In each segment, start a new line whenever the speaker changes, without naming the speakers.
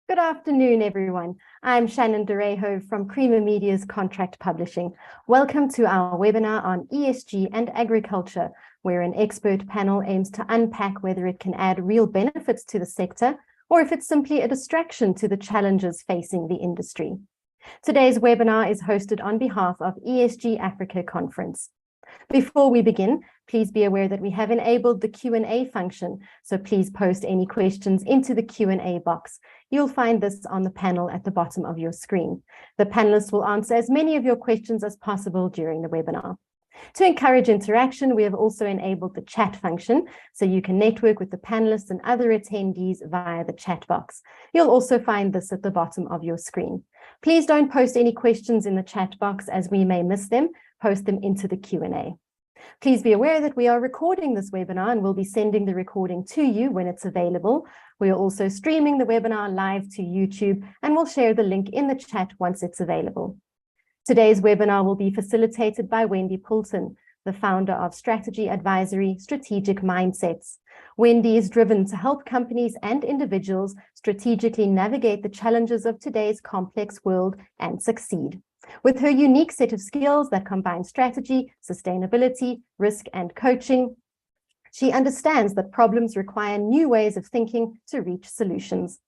Good afternoon, everyone. I'm Shannon Derejo from Creamer Media's Contract Publishing. Welcome to our webinar on ESG and agriculture, where an expert panel aims to unpack whether it can add real benefits to the sector or if it's simply a distraction to the challenges facing the industry. Today's webinar is hosted on behalf of ESG Africa Conference. Before we begin, please be aware that we have enabled the Q&A function, so please post any questions into the Q&A box. You'll find this on the panel at the bottom of your screen. The panelists will answer as many of your questions as possible during the webinar. To encourage interaction, we have also enabled the chat function, so you can network with the panelists and other attendees via the chat box. You'll also find this at the bottom of your screen. Please don't post any questions in the chat box as we may miss them. Post them into the Q&A. Please be aware that we are recording this webinar and we'll be sending the recording to you when it's available. We are also streaming the webinar live to YouTube and we'll share the link in the chat once it's available. Today's webinar will be facilitated by Wendy Poulton, the founder of Strategy Advisory Strategic Mindsets. Wendy is driven to help companies and individuals strategically navigate the challenges of today's complex world and succeed. With her unique set of skills that combine strategy, sustainability, risk, and coaching, she understands that problems require new ways of thinking to reach solutions.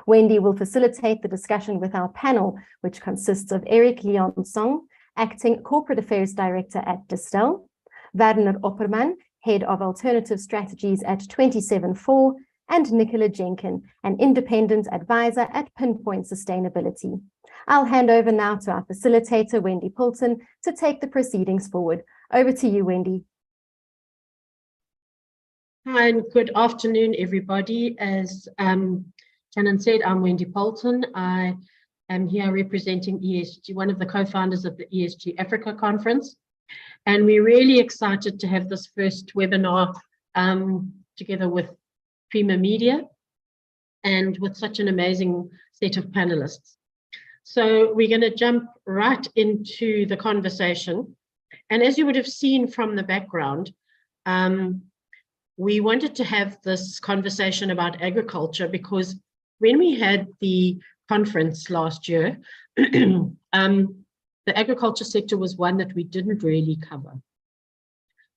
Wendy will facilitate the discussion with our panel, which consists of Eric Leon-Song, Acting Corporate Affairs Director at Distel, Werner Opperman, Head of Alternative Strategies at 27/4, and Nicola Jenkin, an Independent Advisor at Pinpoint Sustainability. I'll hand over now to our facilitator, Wendy Poulton, to take the proceedings forward. Over to you, Wendy.
Hi, and good afternoon, everybody. As Shannon said, I'm Wendy Poulton. I am here representing ESG, one of the co-founders of the ESG Africa Conference. And we're really excited to have this first webinar together with Creamer Media and with such an amazing set of panelists. So we're going to jump right into the conversation. And as you would have seen from the background, we wanted to have this conversation about agriculture because when we had the conference last year, the agriculture sector was one that we didn't really cover.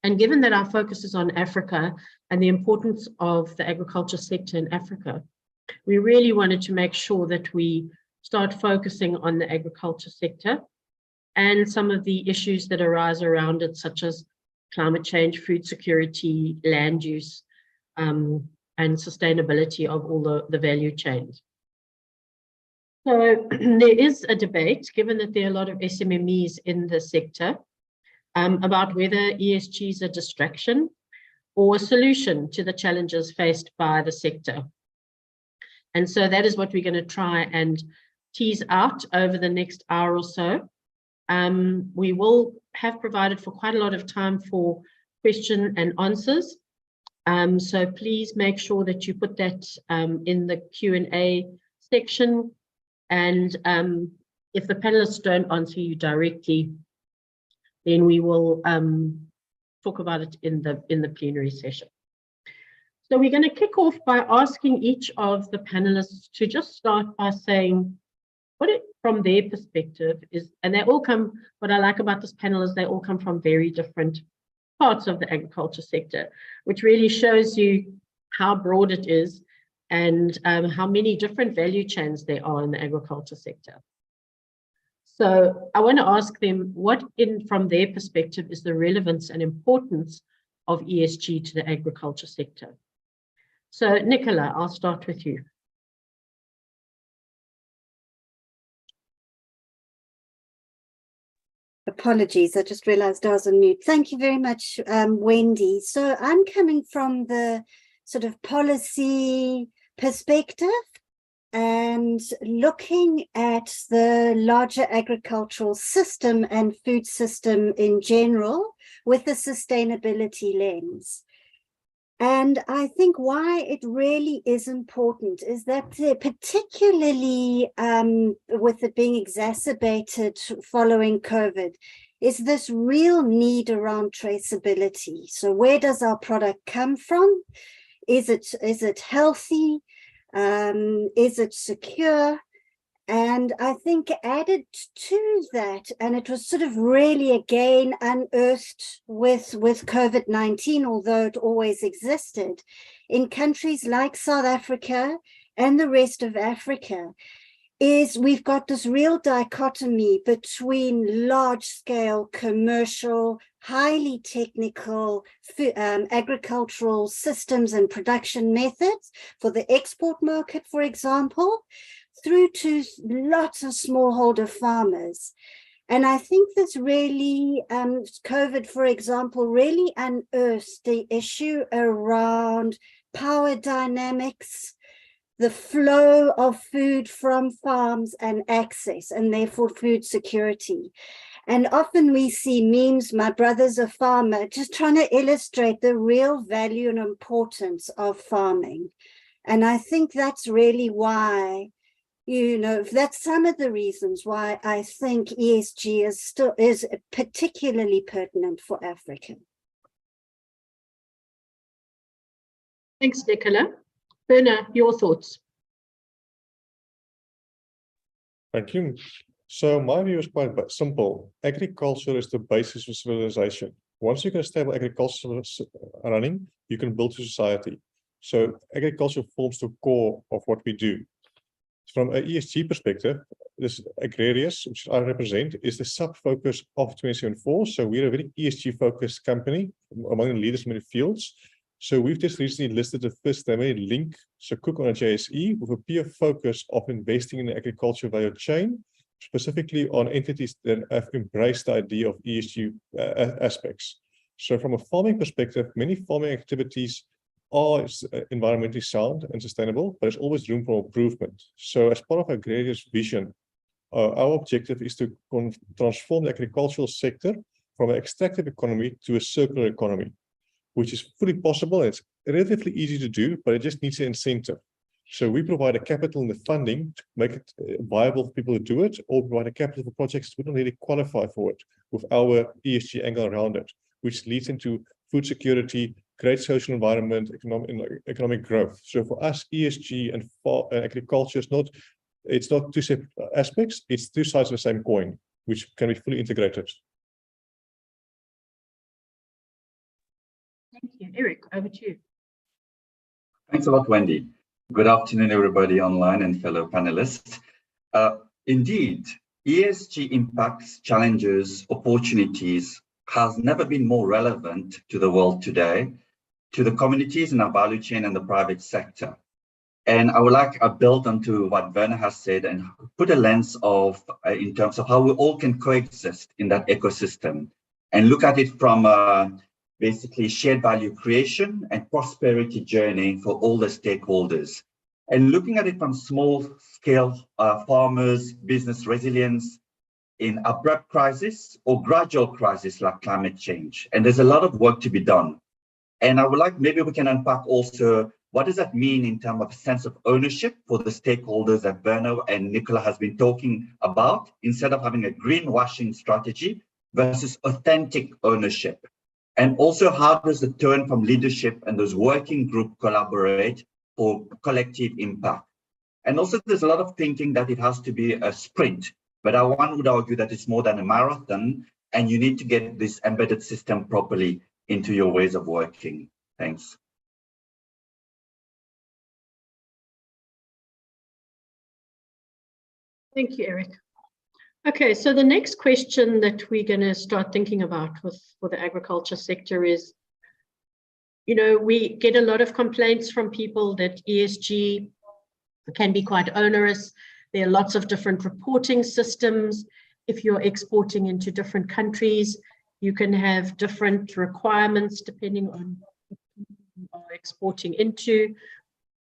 And given that our focus is on Africa and the importance of the agriculture sector in Africa, we really wanted to make sure that we start focusing on the agriculture sector and some of the issues that arise around it, such as climate change, food security, land use, and sustainability of all the value chains. So there is a debate, given that there are a lot of SMMEs in the sector, about whether ESG is a distraction or a solution to the challenges faced by the sector. And so that is what we're going to try and tease out over the next hour or so. We will have provided for quite a lot of time for question and answers. So please make sure that you put that in the Q&A section. And if the panelists don't answer you directly, then we will talk about it in the plenary session. So we're going to kick off by asking each of the panelists to just start by saying what it, from their perspective is, and they all come, what I like about this panel is they all come from very different parts of the agriculture sector, which really shows you how broad it is and how many different value chains there are in the agriculture sector. So I want to ask them what, from their perspective, is the relevance and importance of ESG to the agriculture sector. So Nicola, I'll start with you.
Apologies, I just realized I was on mute. Thank you very much, Wendy. So I'm coming from the sort of policy perspective and looking at the larger agricultural system and food system in general with a sustainability lens. And I think why it really is important is that particularly with it being exacerbated following COVID, is this real need around traceability. So where does our product come from? Is it healthy? Is it secure? And I think added to that, and it was sort of really again unearthed with COVID-19, although it always existed, in countries like South Africa and the rest of Africa, is we've got this real dichotomy between large-scale commercial, highly technical agricultural systems and production methods for the export market, for example, through to lots of smallholder farmers. And I think this really, COVID, for example, really unearthed the issue around power dynamics, the flow of food from farms and access, and therefore food security. And often we see memes, my brother's a farmer, just trying to illustrate the real value and importance of farming. And I think that's really why, you know, that's some of the reasons why I think ESG is particularly pertinent for Africa.
Thanks, Nicola. Berna, your thoughts?
Thank you. So my view is quite simple. Agriculture is the basis of civilization. Once you get a stable agriculture running, you can build a society. So agriculture forms the core of what we do. From an ESG perspective, this Agrarius, which I represent, is the sub-focus of 2074. So we're a very ESG-focused company among the leaders in many fields. So we've just recently listed the first link, so Cook on a JSE, with a peer focus of investing in the agriculture value chain, specifically on entities that have embraced the idea of ESG aspects. So from a farming perspective, many farming activities are environmentally sound and sustainable, but there's always room for improvement. So as part of Agrarius' vision, our objective is to transform the agricultural sector from an extractive economy to a circular economy, which is fully possible. It's relatively easy to do, but it just needs an incentive. So we provide a capital and the funding to make it viable for people to do it, or provide a capital for projects that don't really qualify for it with our ESG angle around it, which leads into food security, great social environment, economic growth. So for us, ESG and agriculture it's not two separate aspects, it's two sides of the same coin, which can be fully integrated.
Thank you. Eric, over to you.
Thanks a lot, Wendy. Good afternoon, everybody online and fellow panelists. Indeed, ESG impacts, challenges, opportunities has never been more relevant to the world today, to the communities in our value chain and the private sector. And I would like to build onto what Werner has said and put a lens of in terms of how we all can coexist in that ecosystem and look at it from basically shared value creation and prosperity journey for all the stakeholders. And looking at it from small scale farmers, business resilience in abrupt crisis or gradual crisis like climate change. And there's a lot of work to be done. And I would like, maybe we can unpack also, what does that mean in terms of sense of ownership for the stakeholders that Werner and Nicola has been talking about, instead of having a greenwashing strategy versus authentic ownership? And also, how does the turn from leadership and those working group collaborate for collective impact? And also, there's a lot of thinking that it has to be a sprint, but one would argue that it's more than a marathon, and you need to get this embedded system properly into your ways of working. Thanks.
Thank you, Eric. Okay, so the next question that we're going to start thinking about for the agriculture sector is, you know, we get a lot of complaints from people that ESG can be quite onerous. There are lots of different reporting systems. If you're exporting into different countries, you can have different requirements depending on what you are exporting into.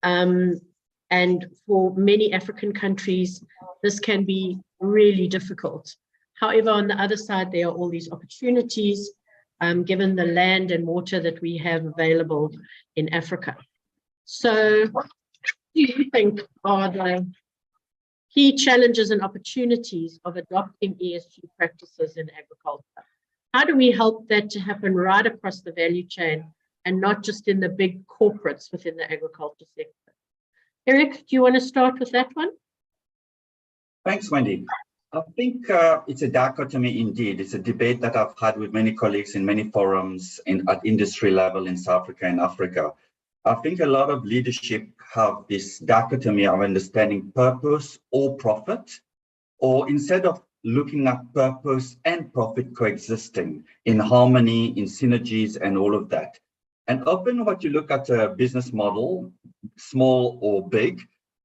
And for many African countries, this can be really difficult. However, on the other side, there are all these opportunities given the land and water that we have available in Africa. So what do you think are the key challenges and opportunities of adopting ESG practices in agriculture? How do we help that to happen right across the value chain and not just in the big corporates within the agriculture sector? Eric, do you want to start with that one?
Thanks, Wendy. I think it's a dichotomy indeed. It's a debate that I've had with many colleagues in many forums at industry level in South Africa and Africa. I think a lot of leadership have this dichotomy of understanding purpose or profit, or instead of looking at purpose and profit coexisting in harmony, in synergies and all of that. And often what you look at a business model, small or big,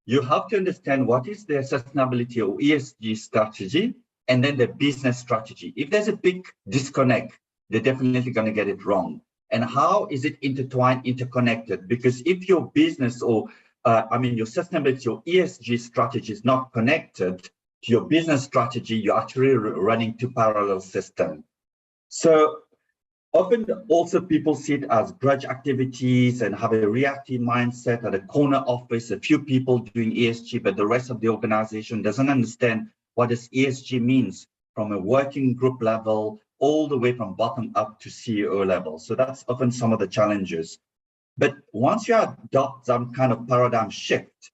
you have to understand what is their sustainability or ESG strategy, and then the business strategy. If there's a big disconnect, they're definitely going to get it wrong. And how is it intertwined, interconnected? Because if your business or, your sustainability or ESG strategy is not connected to your business strategy, you're actually running two parallel systems. So often also people see it as grudge activities and have a reactive mindset at a corner office, a few people doing ESG, but the rest of the organization doesn't understand what does ESG means from a working group level, all the way from bottom up to CEO level. So that's often some of the challenges. But once you adopt some kind of paradigm shift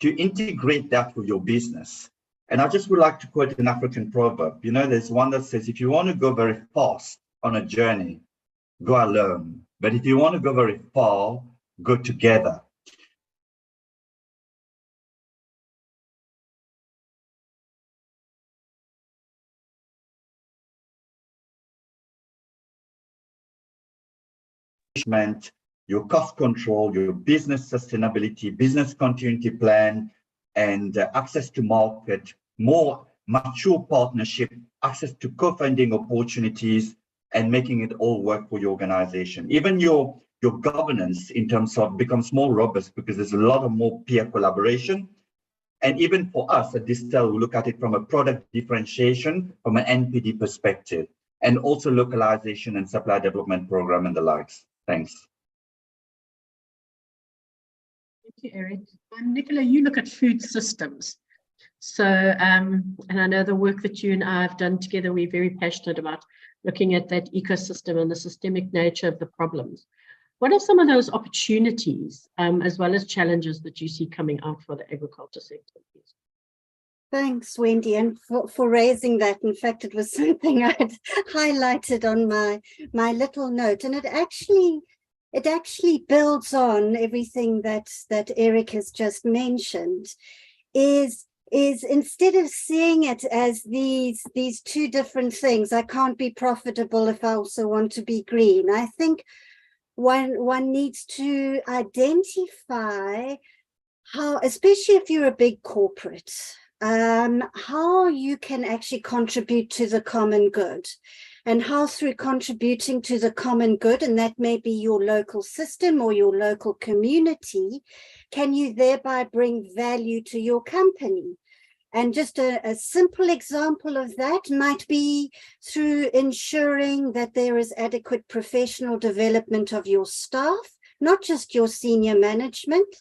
to integrate that with your business, and I just would like to quote an African proverb. You know, there's one that says, if you want to go very fast on a journey, go alone. But if you want to go very far, go together. Your cost control, your business sustainability, business continuity plan, and access to market, more mature partnership, access to co-funding opportunities, and making it all work for your organization. Even your governance in terms of becomes more robust because there's a lot of more peer collaboration. And even for us at Distel, we look at it from a product differentiation, from an NPD perspective, and also localization and supply development program and the likes. Thanks.
Thank you, Eric. Nicola, you look at food systems. So, and I know the work that you and I have done together, we're very passionate about looking at that ecosystem and the systemic nature of the problems. What are some of those opportunities as well as challenges that you see coming out for the agriculture sector?
Thanks, Wendy, and for raising that. In fact, it was something I'd highlighted on my little note, and it actually builds on everything that Eric has just mentioned. Is instead of seeing it as these two different things, I can't be profitable if I also want to be green. I think one needs to identify how, especially if you're a big corporate, how you can actually contribute to the common good, and how through contributing to the common good, and that may be your local system or your local community, can you thereby bring value to your company. And just a simple example of that might be through ensuring that there is adequate professional development of your staff, not just your senior management,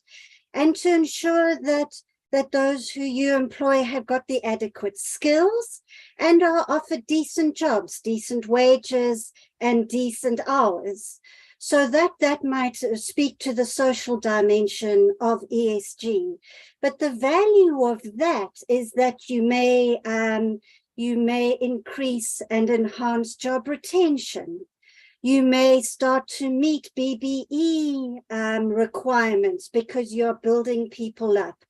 and to ensure that those who you employ have got the adequate skills and are offered decent jobs, decent wages, and decent hours. So that might speak to the social dimension of ESG. But the value of that is that you may increase and enhance job retention. You may start to meet BBE requirements because you're building people up.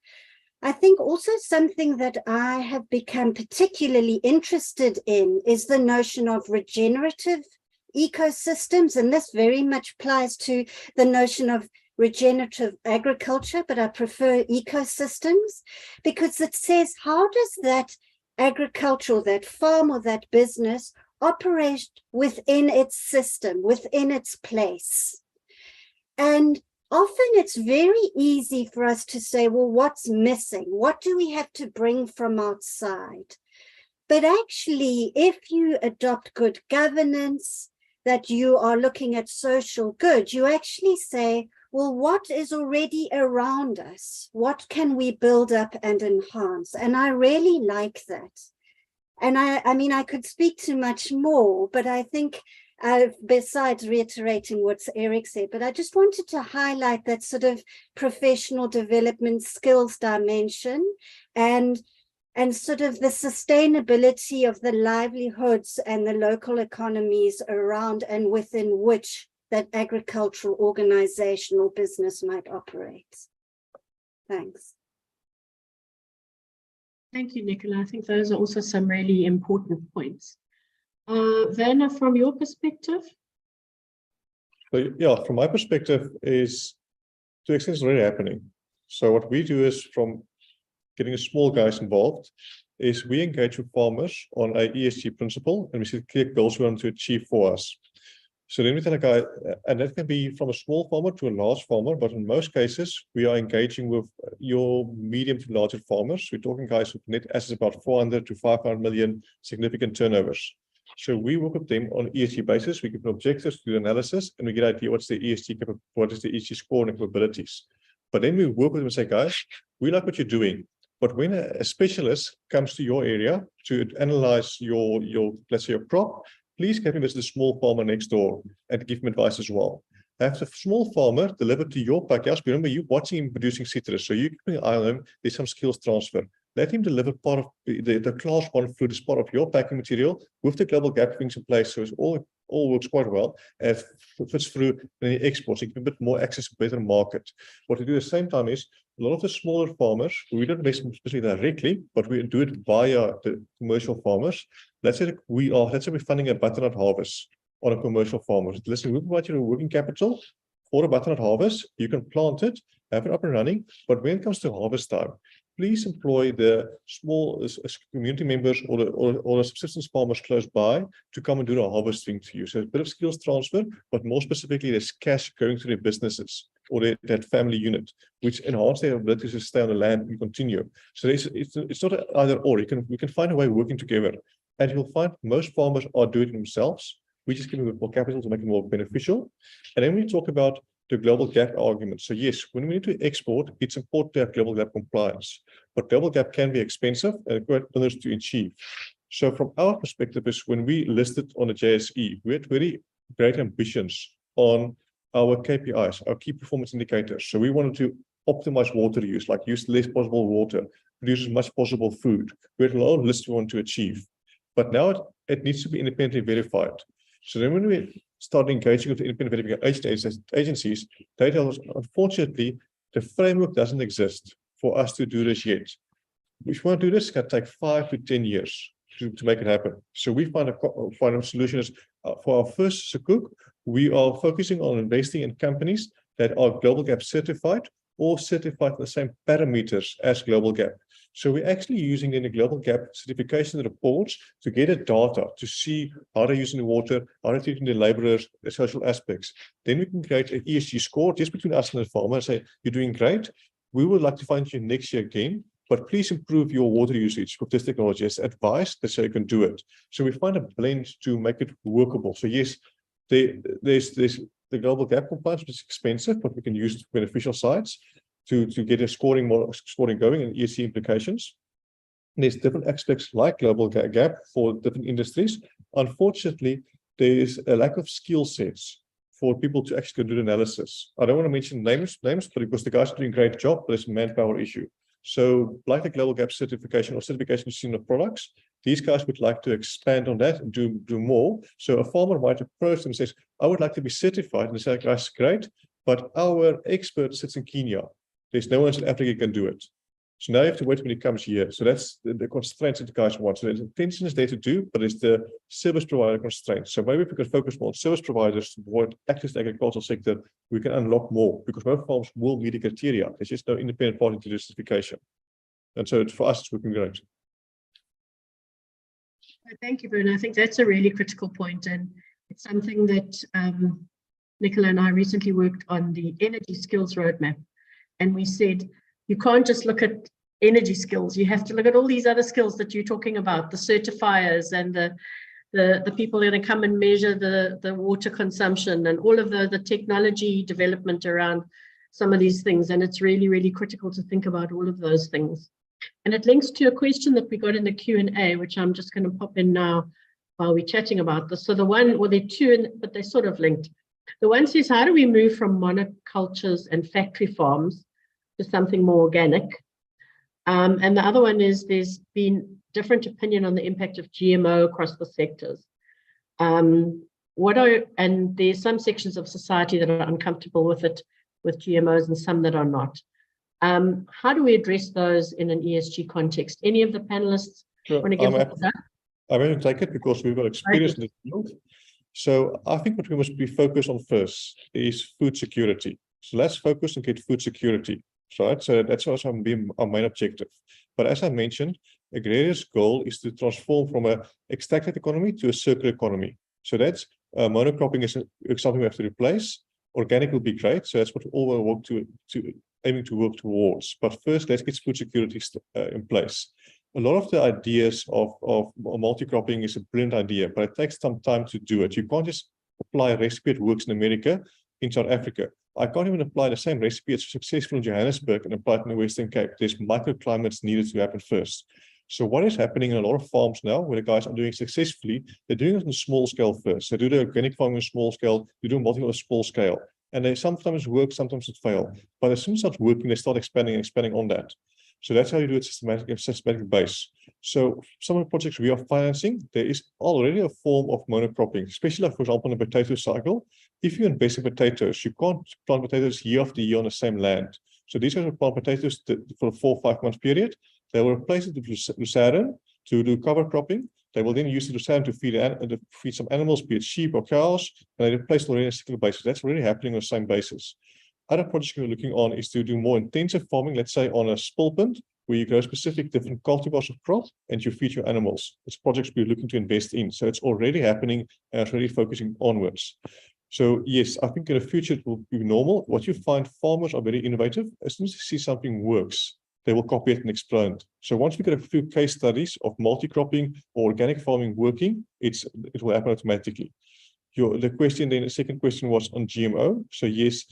I think also something that I have become particularly interested in is the notion of regenerative ecosystems, and this very much applies to the notion of regenerative agriculture, but I prefer ecosystems because it says, how does that agriculture, or that farm or that business operate within its system, within its place? And often it's very easy for us to say, well, what's missing? What do we have to bring from outside? But actually, if you adopt good governance, that you are looking at social good, you actually say, well, what is already around us? What can we build up and enhance? And I really like that. And I mean, I could speak to much more, but I think besides reiterating what Eric said, but I just wanted to highlight that sort of professional development skills dimension and sort of the sustainability of the livelihoods and the local economies around and within which that agricultural organization or business might operate. Thanks.
Thank you, Nicola. I think those are also some really important points. Werner, from your perspective?
So, yeah, from my perspective is to extent it's already happening. So what we do is from getting the small guys involved is we engage with farmers on a ESG principle and we set clear goals we want to achieve for us. So then we tell a guy, and that can be from a small farmer to a large farmer, but in most cases, we are engaging with your medium to larger farmers. We're talking guys with net assets about 400 to 500 million, significant turnovers. So we work with them on an ESG basis. We give them objectives, do the analysis, and we get an idea what's the ESG, what is the ESG score and capabilities. But then we work with them and say, guys, we like what you're doing. But when a specialist comes to your area to analyze your let's say your crop, please get him visit the small farmer next door and give him advice as well. Have the small farmer deliver to your backyard. Remember, you watching him producing citrus, so you keep an eye on him. There's some skills transfer. Let him deliver part of the class 1 fruit as part of your packing material with the global gap things in place. So it's all works quite well. As fits through any exports, you get a bit more access to better market. What we do at the same time is a lot of the smaller farmers, we don't invest especially directly, but we do it via the commercial farmers. Let's say we're funding a butternut harvest on a commercial farmer. Listen, we provide you a working capital for a butternut harvest. You can plant it, have it up and running, but when it comes to harvest time, please employ the small community members or the subsistence farmers close by to come and do the harvesting to you. So it's a bit of skills transfer, but more specifically, there's cash going to their businesses or that family unit, which enhance their ability to stay on the land and continue. So it's not either or. We can find a way working together. And you'll find most farmers are doing it themselves. We just give them more capital to make it more beneficial. And then we talk about the global gap argument. So yes, when we need to export, it's important to have global gap compliance. But global gap can be expensive and quite others to achieve. So from our perspective is when we listed on the JSE, we had very great ambitions on our KPIs, our key performance indicators. So we wanted to optimize water use, like use less possible water, produce as much possible food. We had a lot of lists we want to achieve. But now it needs to be independently verified. So then when we start engaging with the independent verification agencies, they tell us, unfortunately, the framework doesn't exist for us to do this yet. If we want to do this, it's going to take 5 to 10 years to make it happen. So we find a solution is for our first Sukuk, we are focusing on investing in companies that are Global Gap certified or certified with the same parameters as Global Gap. So we're actually using in the Global Gap certification reports to get a data to see how they're using the water, how they're treating the laborers, the social aspects. Then we can create an ESG score just between us and the farmer and say, you're doing great. We would like to find you next year again, but please improve your water usage with this technology as advice that so you can do it. So we find a blend to make it workable. So yes, there's the Global Gap compliance, which is expensive, but we can use beneficial sides to get a scoring going and ESG implications. And there's different aspects like Global Gap for different industries. Unfortunately, there is a lack of skill sets for people to actually do the analysis. I don't want to mention names, but because the guys are doing a great job, but it's a manpower issue. So like the Global Gap certification or certification you've seen of products, these guys would like to expand on that and do more. So a farmer might approach them and says, I would like to be certified. And they say, guys, great, but our expert sits in Kenya. There's no one in South Africa who can do it. So now you have to wait when he comes here. So that's the constraints that the guys want. So the intention is there to do, but it's the service provider constraints. So maybe if we can focus more on service providers to avoid access to the agricultural sector, we can unlock more because most farms will meet the criteria. There's just no independent party to justification. And so for us, it's working great.
Thank you, Bruno. I think that's a really critical point, and it's something that Nicola and I recently worked on the energy skills roadmap. And we said, you can't just look at energy skills. You have to look at all these other skills that you're talking about, the certifiers and the people that come and measure the water consumption and all of the technology development around some of these things. And it's really, really critical to think about all of those things. And it links to a question that we got in the Q&A, which I'm just going to pop in now while we're chatting about this. So the one, well, there are two, but they're sort of linked. The one says, how do we move from monocultures and factory farms to something more organic? And the other one is, there's been different opinion on the impact of GMO across the sectors. And there's some sections of society that are uncomfortable with it, with GMOs, and some that are not. How do we address those in an ESG context? Any of the panelists want to give it a go?
I'm going to take it because we've got experience in the field. So I think what we must be focused on first is food security. So let's focus and get food security, right? So that's also our main objective. But as I mentioned, Agraria's goal is to transform from an extractive economy to a circular economy. So that's monocropping is something we have to replace. Organic will be great. So that's what we all want to aiming to work towards. But first, let's get food security in place. A lot of the ideas of multi-cropping is a brilliant idea, but it takes some time to do it. You can't just apply a recipe that works in America in South Africa. I can't even apply the same recipe that's successful in Johannesburg and apply it in the Western Cape. There's microclimates needed to happen first. So what is happening in a lot of farms now, where the guys are doing successfully, they're doing it on a small scale first. They do the organic farming on a small scale, they do multi on a small scale. And they sometimes work, sometimes it fail. But as soon as it starts working, they start expanding on that. So that's how you do it systematic base. So some of the projects we are financing, there is already a form of monocropping, especially like, for example, in the potato cycle. If you invest in potatoes, you can't plant potatoes year after year on the same land. So these guys will plant potatoes for a 4 or 5 month period. They will replace it with lucerne to do cover cropping. They will then use the lucerne to feed some animals, be it sheep or cows, and they replace it already on a cyclical basis. That's already happening on the same basis. Other projects we're looking on is to do more intensive farming, let's say on a spilpint, where you grow specific different cultivars of crop and you feed your animals. It's projects we're looking to invest in. So it's already happening and it's already focusing onwards. So yes, I think in the future it will be normal. What you find, farmers are very innovative. As soon as they see something works, they will copy it and expand. So once we get a few case studies of multi-cropping or organic farming working, it will happen automatically. The question then, the second question was on GMO. So yes,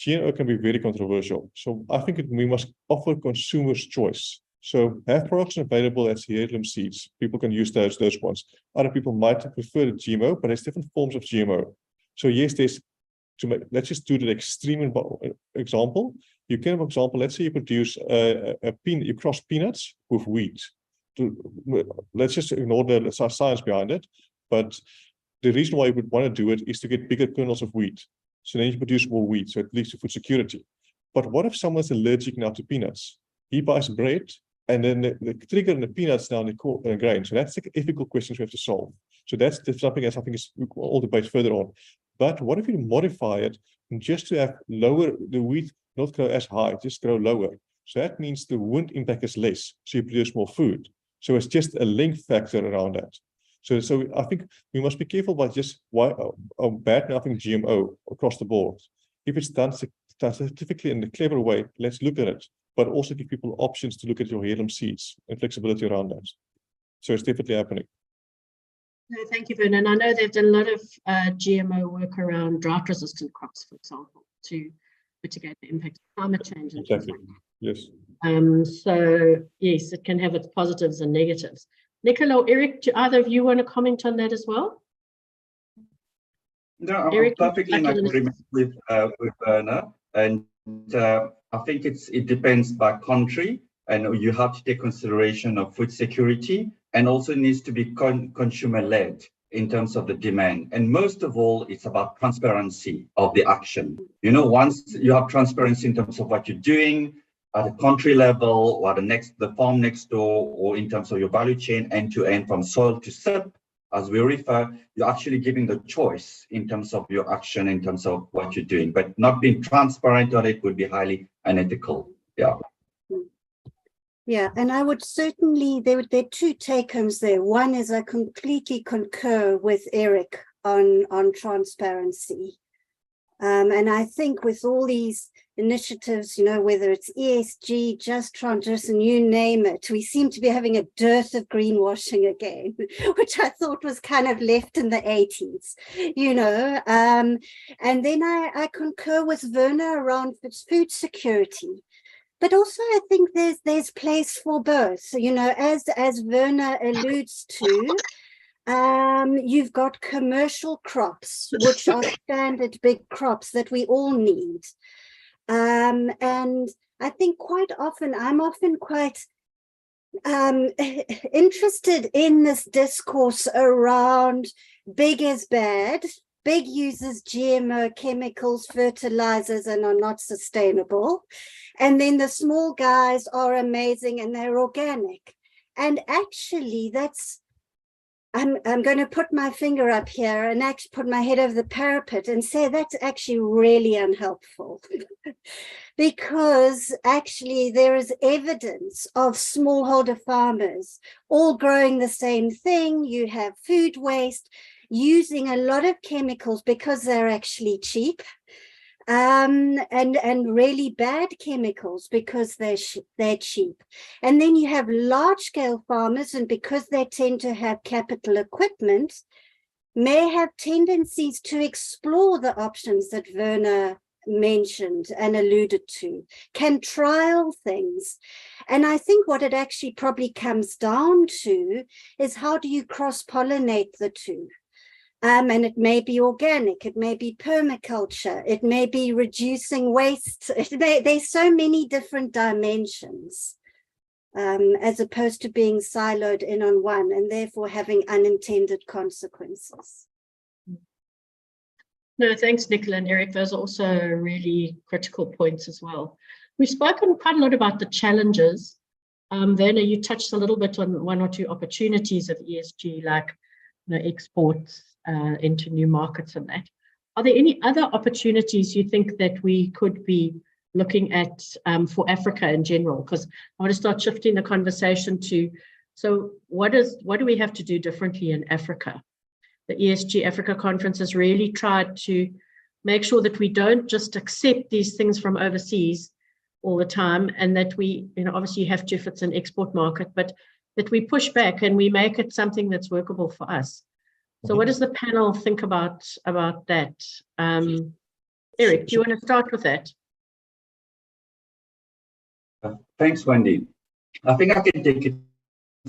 GMO can be very controversial. So I think we must offer consumers choice. So have products available as heirloom seeds. People can use those ones. Other people might prefer the GMO, but there's different forms of GMO. So yes, let's just do the extreme example. You can, for example, let's say you produce you cross peanuts with wheat. Let's just ignore the science behind it. But the reason why you would want to do it is to get bigger kernels of wheat. So then you produce more wheat, so it leads to food security. But what if someone's allergic now to peanuts? He buys bread, and then the trigger in the peanuts now in the grain. So that's the ethical questions we have to solve. So that's something else I think is all debate further on. But what if you modify it just to have the wheat not grow as high, just grow lower? So that means the wind impact is less, so you produce more food. So it's just a link factor around that. So I think we must be careful about just bad mouthing GMO across the board. If it's done scientifically in a clever way, let's look at it, but also give people options to look at your heirloom seeds and flexibility around that. So it's definitely happening.
No, thank you, Vernon. I know they've done a lot of GMO work around drought-resistant crops, for example, to mitigate the impact of climate change. And
exactly. Yes.
So yes, it can have its positives and negatives. Nicola or Eric, do either of you want to comment on that as well?
No, I'm
Eric,
perfectly in agreement with Werner, and I think it depends by country, and you have to take consideration of food security, and also needs to be consumer-led in terms of the demand. And most of all, it's about transparency of the action. You know, once you have transparency in terms of what you're doing, at a country level or the farm next door, or in terms of your value chain end to end from soil to sip, as we refer, you're actually giving the choice in terms of your action, in terms of what you're doing, but not being transparent on it would be highly unethical. Yeah.
Yeah, and I would certainly, there are two take-homes there. One is I completely concur with Eric on transparency. And I think with all these initiatives, you know, whether it's ESG, just transition, you name it, we seem to be having a dearth of greenwashing again, which I thought was kind of left in the 80s, you know. And then I concur with Werner around food security. But also I think there's place for both. So, you know, as Werner alludes to, You've got commercial crops, which are standard big crops that we all need. And I think quite often, I'm often quite interested in this discourse around big is bad, big uses GMO chemicals, fertilizers, and are not sustainable. And then the small guys are amazing and they're organic. And actually, that's, I'm going to put my finger up here and actually put my head over the parapet and say that's actually really unhelpful. Because actually there is evidence of smallholder farmers all growing the same thing. You have food waste, using a lot of chemicals because they're actually cheap, and really bad chemicals because they're cheap. And then you have large scale farmers, and because they tend to have capital equipment, may have tendencies to explore the options that Werner mentioned and alluded to, can trial things. And I think what it actually probably comes down to is how do you cross-pollinate the two? And it may be organic, it may be permaculture, it may be reducing waste. There's so many different dimensions, as opposed to being siloed in on one and therefore having unintended consequences.
No, thanks, Nicola and Eric. Those are also really critical points as well. We've spoken quite a lot about the challenges. Werner, you touched a little bit on one or two opportunities of ESG, like exports into new markets and that. Are there any other opportunities you think that we could be looking at for Africa in general? Because I want to start shifting the conversation to, so what do we have to do differently in Africa? The ESG Africa conference has really tried to make sure that we don't just accept these things from overseas all the time, and that we, obviously you have to if it's an export market, but that we push back and we make it something that's workable for us. So what does the panel think about that? Eric, do you want to start with that?
Thanks, Wendy. I think I can take it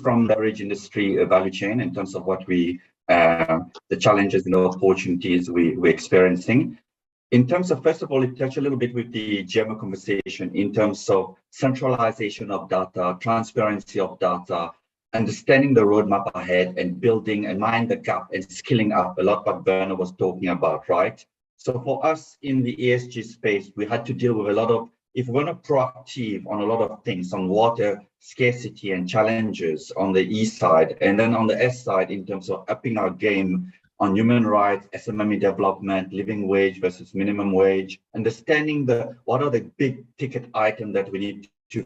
from the beverage industry value chain in terms of what we, the challenges and opportunities we're experiencing. In terms of, first of all, it touched a little bit with the GMO conversation in terms of centralization of data, transparency of data, understanding the roadmap ahead and building and mind the gap and skilling up, a lot what Werner was talking about, right? So for us in the ESG space, we had to deal with a lot of, if we're not proactive on a lot of things, on water scarcity and challenges on the E side, and then on the S side, in terms of upping our game on human rights, SMME development, living wage versus minimum wage, understanding what are the big ticket items that we need to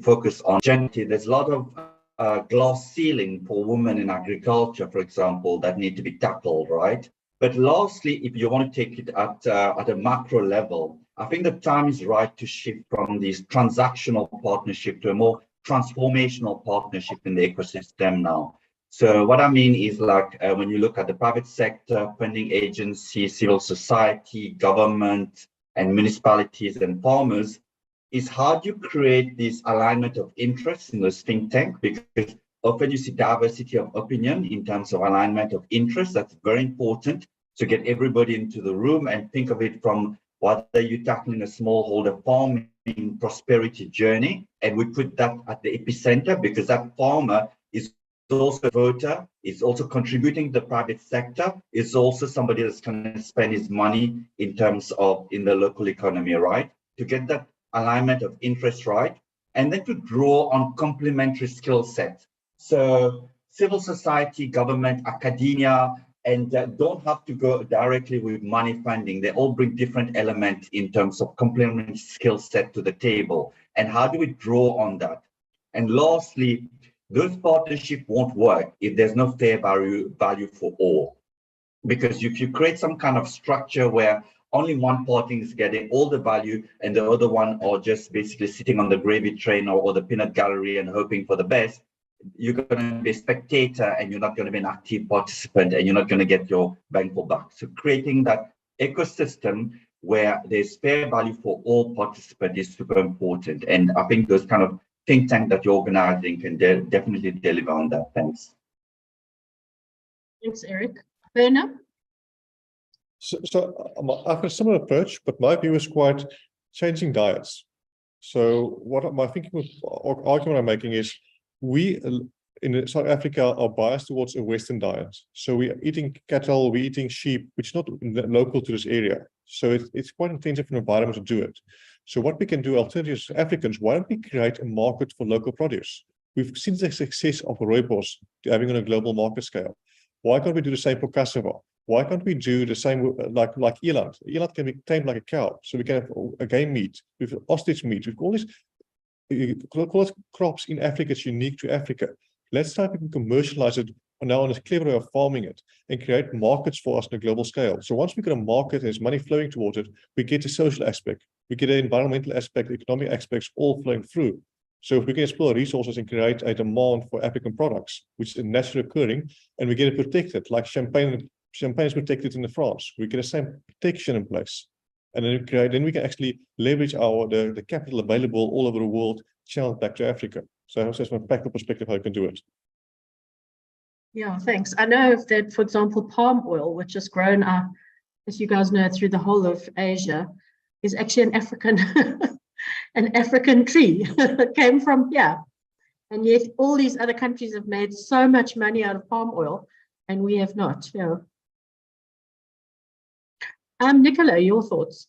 focus on. Generally, there's a lot of glass ceiling for women in agriculture, for example, that need to be tackled, right? But lastly, if you want to take it at a macro level, I think the time is right to shift from this transactional partnership to a more transformational partnership in the ecosystem now. So what I mean is like when you look at the private sector, funding agencies, civil society, government, and municipalities and farmers, is how do you create this alignment of interests in those think tank? Because often you see diversity of opinion in terms of alignment of interest. That's very important to get everybody into the room and think of it from whether you're tackling a smallholder farming prosperity journey. And we put that at the epicenter because that farmer is also a voter, is also contributing to the private sector, is also somebody that's going to spend his money in terms of in the local economy, right? To get that alignment of interest right, and then to draw on complementary skill set. So civil society, government, academia, and don't have to go directly with money funding. They all bring different elements in terms of complementary skill set to the table. And how do we draw on that? And lastly, those partnerships won't work if there's no fair value for all. Because if you create some kind of structure where only one party is getting all the value and the other one are just basically sitting on the gravy train or the peanut gallery and hoping for the best, you're going to be a spectator and you're not going to be an active participant and you're not going to get your bang for buck. So creating that ecosystem where there's fair value for all participants is super important. And I think those kind of think tank that you're organizing can definitely deliver on that. Thanks.
Thanks, Eric. Werner?
I have a similar approach, but my view is quite changing diets. So what my thinking or argument I'm making is we in South Africa are biased towards a Western diet. So we are eating cattle, we're eating sheep, which is not local to this area. So it's quite intensive environment to do it. So what we can do alternatives as Africans, why don't we create a market for local produce? We've seen the success of rooibos having on a global market scale. Why can't we do the same for cassava? Why can't we do the same like eland? Eland can be tamed like a cow, so we can have a game meat, with ostrich meat, with all these call it crops in Africa. It's unique to Africa. Let's try to commercialize it now on a clever way of farming it and create markets for us on a global scale. So once we get a market and there's money flowing towards it, we get the social aspect, we get the environmental aspect, economic aspects all flowing through. So if we can explore resources and create a demand for African products, which is naturally occurring, and we get it protected, like champagne is protected in France, we get the same protection in place. And then we can actually leverage the capital available all over the world, channeled back to Africa. So that's my practical perspective how you can do it.
Yeah, thanks. I know that, for example, palm oil, which is grown, as you guys know, through the whole of Asia, is actually an African an African tree that came from here. And yet all these other countries have made so much money out of palm oil, and we have not. Yeah. Nicola, your thoughts?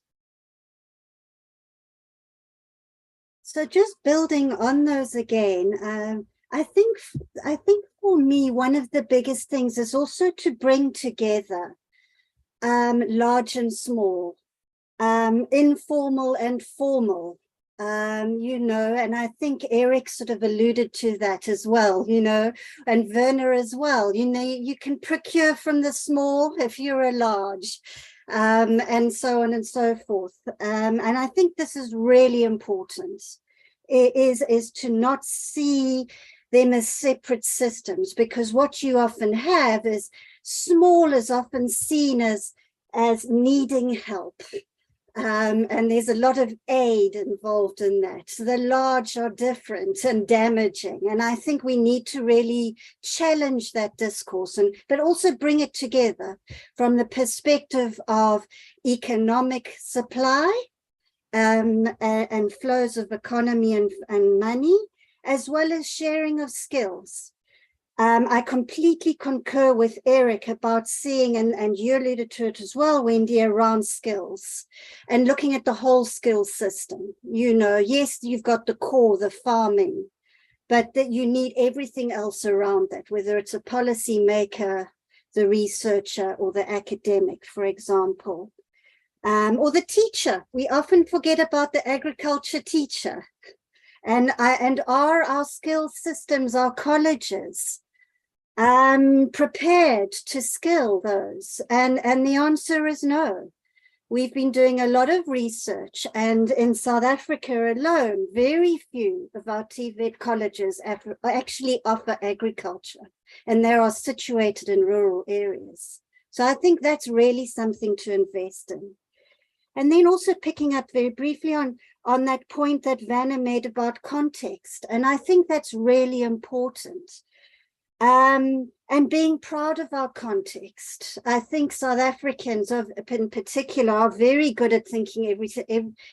So just building on those again, I think for me, one of the biggest things is also to bring together large and small, informal and formal, and I think Eric sort of alluded to that as well, and Werner as well. You can procure from the small if you're a large, and so on and so forth. And I think this is really important, is to not see them as separate systems, because what you often have is small is often seen as needing help. And there's a lot of aid involved in that. So the large are different and damaging. And I think we need to really challenge that discourse, but also bring it together from the perspective of economic supply and flows of economy and money, as well as sharing of skills. I completely concur with Eric about seeing, and you alluded to it as well, Wendy, around skills and looking at the whole skills system. Yes, you've got the core, the farming, but that you need everything else around that, whether it's a policy maker, the researcher, or the academic, for example, or the teacher. We often forget about the agriculture teacher. And are our skills systems, our colleges, prepared to skill those? And the answer is no. We've been doing a lot of research, and in South Africa alone, very few of our TVET colleges actually offer agriculture, and they are situated in rural areas. So I think that's really something to invest in. And then also picking up very briefly on that point that Vanna made about context. And I think that's really important. And being proud of our context. I think South Africans in particular are very good at thinking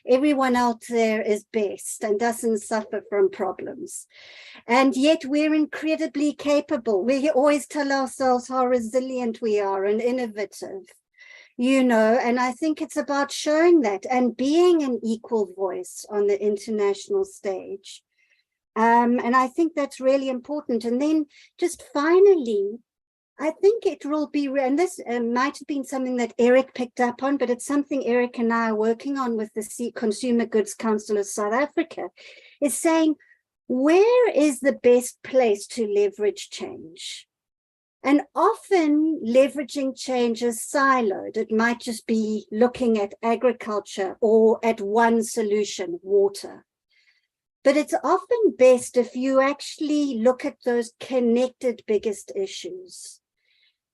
everyone out there is best and doesn't suffer from problems. And yet we're incredibly capable. We always tell ourselves how resilient we are and innovative. And I think it's about showing that and being an equal voice on the international stage. And I think that's really important. And then just finally, I think it will be, and this might have been something that Eric picked up on, but it's something Eric and I are working on with the Consumer Goods Council of South Africa, is saying, where is the best place to leverage change? And often leveraging change is siloed. It might just be looking at agriculture or at one solution, water. But it's often best if you actually look at those connected biggest issues.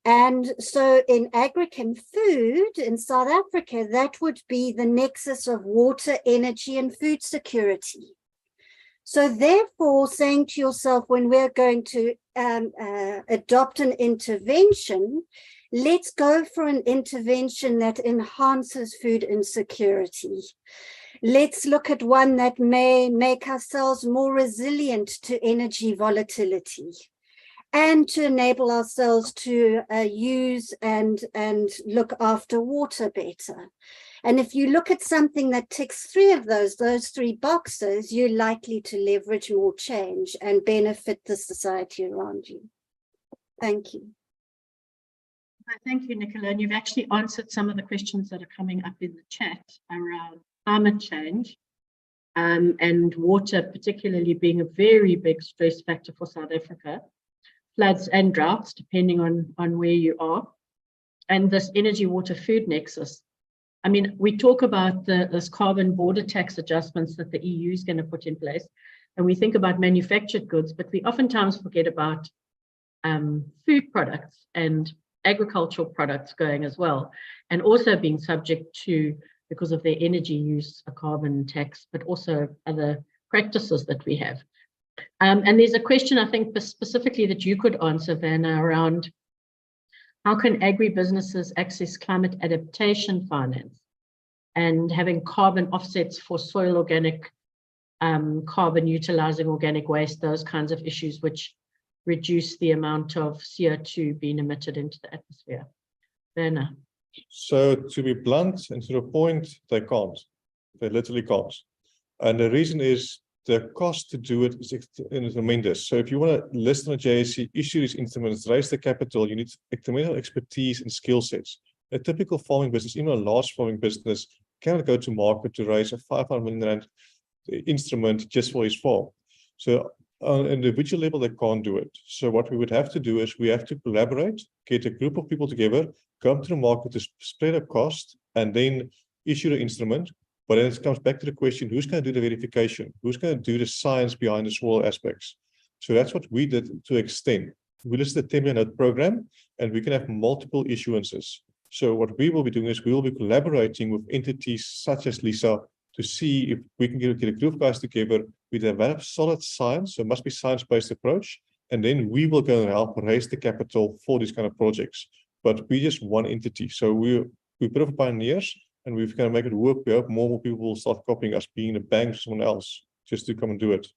And so in Agrican food in South Africa, that would be the nexus of water, energy, and food security. So therefore, saying to yourself, when we're going to adopt an intervention, let's go for an intervention that enhances food insecurity. Let's look at one that may make ourselves more resilient to energy volatility and to enable ourselves to use and look after water better. And if you look at something that ticks those three boxes, you're likely to leverage more change and benefit the society around you. Thank you.
Thank you, Nicola. And you've actually answered some of the questions that are coming up in the chat around climate change and water, particularly being a very big stress factor for South Africa, floods and droughts, depending on where you are, and this energy, water, food nexus. I mean, we talk about this carbon border tax adjustments that the EU is going to put in place, and we think about manufactured goods, but we oftentimes forget about food products and agricultural products going as well, and also being subject to, because of their energy use, a carbon tax, but also other practices that we have. And there's a question, I think, specifically that you could answer, Vanna, around how can agribusinesses access climate adaptation finance and having carbon offsets for soil organic, carbon utilizing organic waste, those kinds of issues which reduce the amount of CO2 being emitted into the atmosphere. Vanna.
So to be blunt and to the point, they can't. They literally can't. And the reason is the cost to do it is tremendous. So if you want to list on a JSE, issue these instruments, raise the capital, you need tremendous expertise and skill sets. A typical farming business, even a large farming business, cannot go to market to raise a 500 million rand instrument just for his farm. So on an individual level, they can't do it. So what we would have to do is we have to collaborate, get a group of people together, come to the market to spread a cost, and then issue the instrument. But then it comes back to the question, who's going to do the verification? Who's going to do the science behind the soil aspects? So that's what we did to extend. We listed the 10-year note program, and we can have multiple issuances. So what we will be doing is we will be collaborating with entities such as LISA to see if we can get a group of guys together. We develop solid science, so it must be science-based approach, and then we will go and help raise the capital for these kind of projects. But we're just one entity. So we're a bit of pioneers, and we're going to make it work. We hope more people will start copying us, being a bank or someone else, just to come and do it.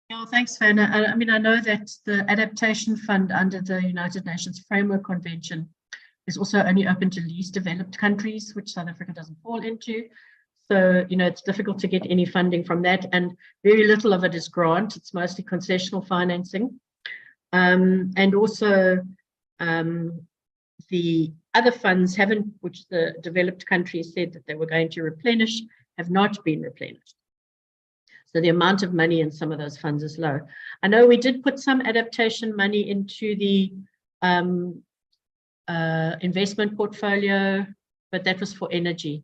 Yeah, thanks, Vanna. I mean, I know that the Adaptation Fund under the United Nations Framework Convention is also only open to least developed countries, which South Africa doesn't fall into. So, you know, it's difficult to get any funding from that, and very little of it is grant. It's mostly concessional financing. And also the other funds haven't, which the developed countries said that they were going to replenish, have not been replenished. So the amount of money in some of those funds is low. I know we did put some adaptation money into the investment portfolio, but that was for energy,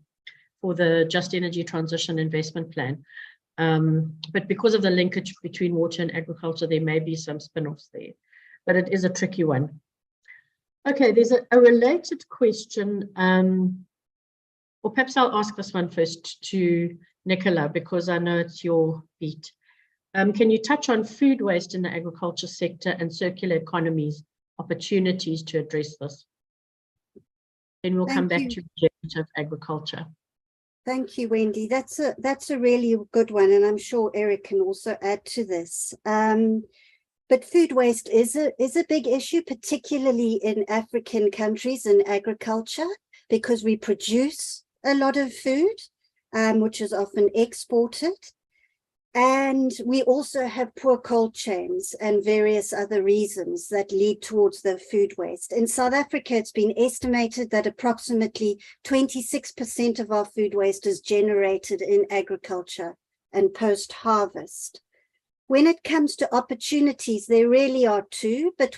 for the Just Energy Transition Investment Plan. But because of the linkage between water and agriculture, there may be some spin-offs there, but it is a tricky one. Okay, there's a related question, or perhaps I'll ask this one first to Nicola, because I know it's your beat. Can you touch on food waste in the agriculture sector and circular economies opportunities to address this? Then we'll come back to regenerative agriculture.
Thank you, Wendy. That's a really good one, and I'm sure Eric can also add to this. But food waste is a big issue, particularly in African countries in agriculture, because we produce a lot of food, which is often exported. And we also have poor cold chains and various other reasons that lead towards the food waste. In South Africa, it's been estimated that approximately 26% of our food waste is generated in agriculture and post-harvest. When it comes to opportunities, there really are two, but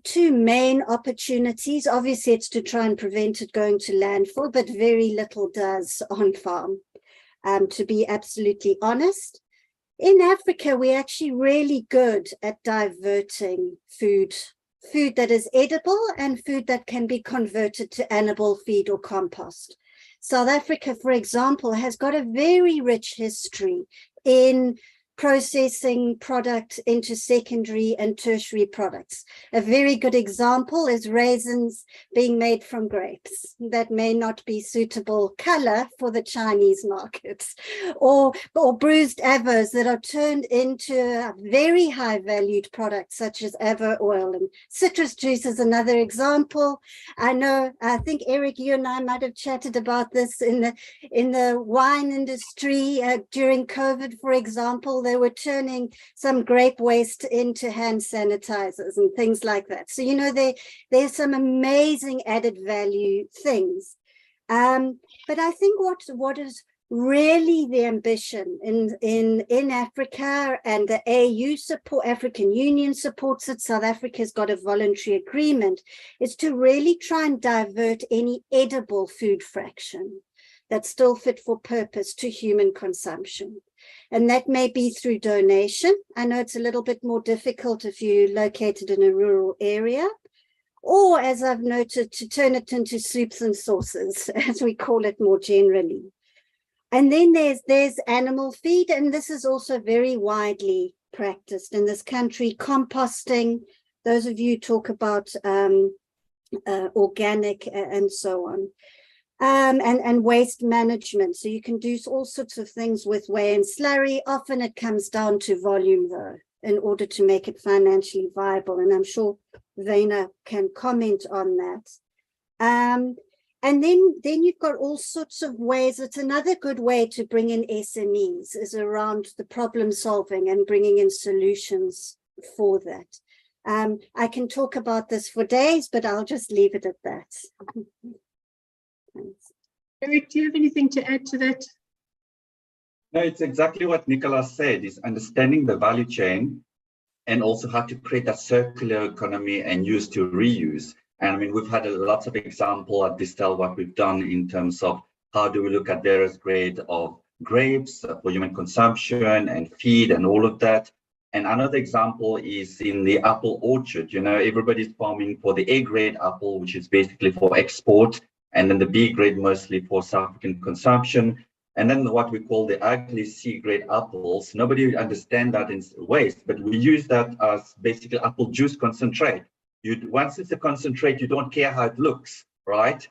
two main opportunities. Obviously, it's to try and prevent it going to landfill, but very little does on farm. To be absolutely honest, in Africa, we're actually really good at diverting food that is edible and food that can be converted to animal feed or compost. South Africa, for example, has got a very rich history in processing product into secondary and tertiary products. A very good example is raisins being made from grapes that may not be suitable color for the Chinese markets, or bruised avos that are turned into a very high valued products such as avo oil. And citrus juice is another example. I think Eric, you and I might have chatted about this in the wine industry during COVID, for example. They were turning some grape waste into hand sanitizers and things like that. So, you know, there's some amazing added value things. But I think what is really the ambition in Africa, and the AU support, African Union supports it, South Africa's got a voluntary agreement, is to really try and divert any edible food fraction that's still fit for purpose to human consumption. And that may be through donation. I know it's a little bit more difficult if you're located in a rural area, or, as I've noted, to turn it into soups and sauces, as we call it more generally. And then there's animal feed, and this is also very widely practiced in this country. Composting, those of you talk about organic and so on. And waste management. So you can do all sorts of things with whey and slurry. Often it comes down to volume, though, in order to make it financially viable. And I'm sure Vena can comment on that. And then you've got all sorts of ways. It's another good way to bring in SMEs, is around the problem solving and bringing in solutions for that. I can talk about this for days, but I'll just leave it at that. Thanks.
Eric, do you have anything to add to that?
No, it's exactly what Nicholas said, is understanding the value chain and also how to create a circular economy and use to reuse. And I mean, we've had lots of examples at Distel, what we've done in terms of how do we look at various grade of grapes for human consumption and feed and all of that. And another example is in the apple orchard. You know, everybody's farming for the A grade apple, which is basically for export, and then the B grade mostly for South African consumption. And then what we call the ugly C grade apples. Nobody understands that in waste, but we use that as basically apple juice concentrate. Once it's a concentrate, you don't care how it looks, right?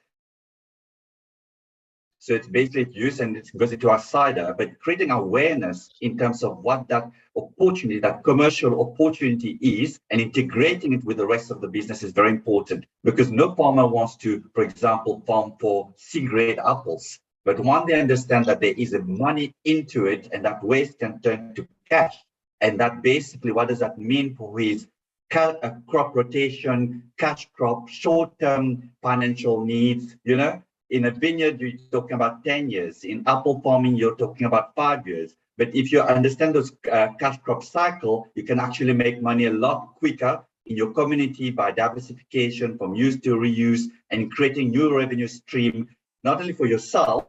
So it's basically used and it goes into our cider, but creating awareness in terms of what that opportunity, that commercial opportunity is, and integrating it with the rest of the business is very important, because no farmer wants to, for example, farm for C-grade apples. But when they understand that there is a money into it and that waste can turn to cash, and that basically, what does that mean for his crop rotation, cash crop, short-term financial needs, you know? In a vineyard, you're talking about 10 years. In apple farming, you're talking about 5 years. But if you understand those cash crop cycle, you can actually make money a lot quicker in your community by diversification from use to reuse and creating new revenue stream, not only for yourself,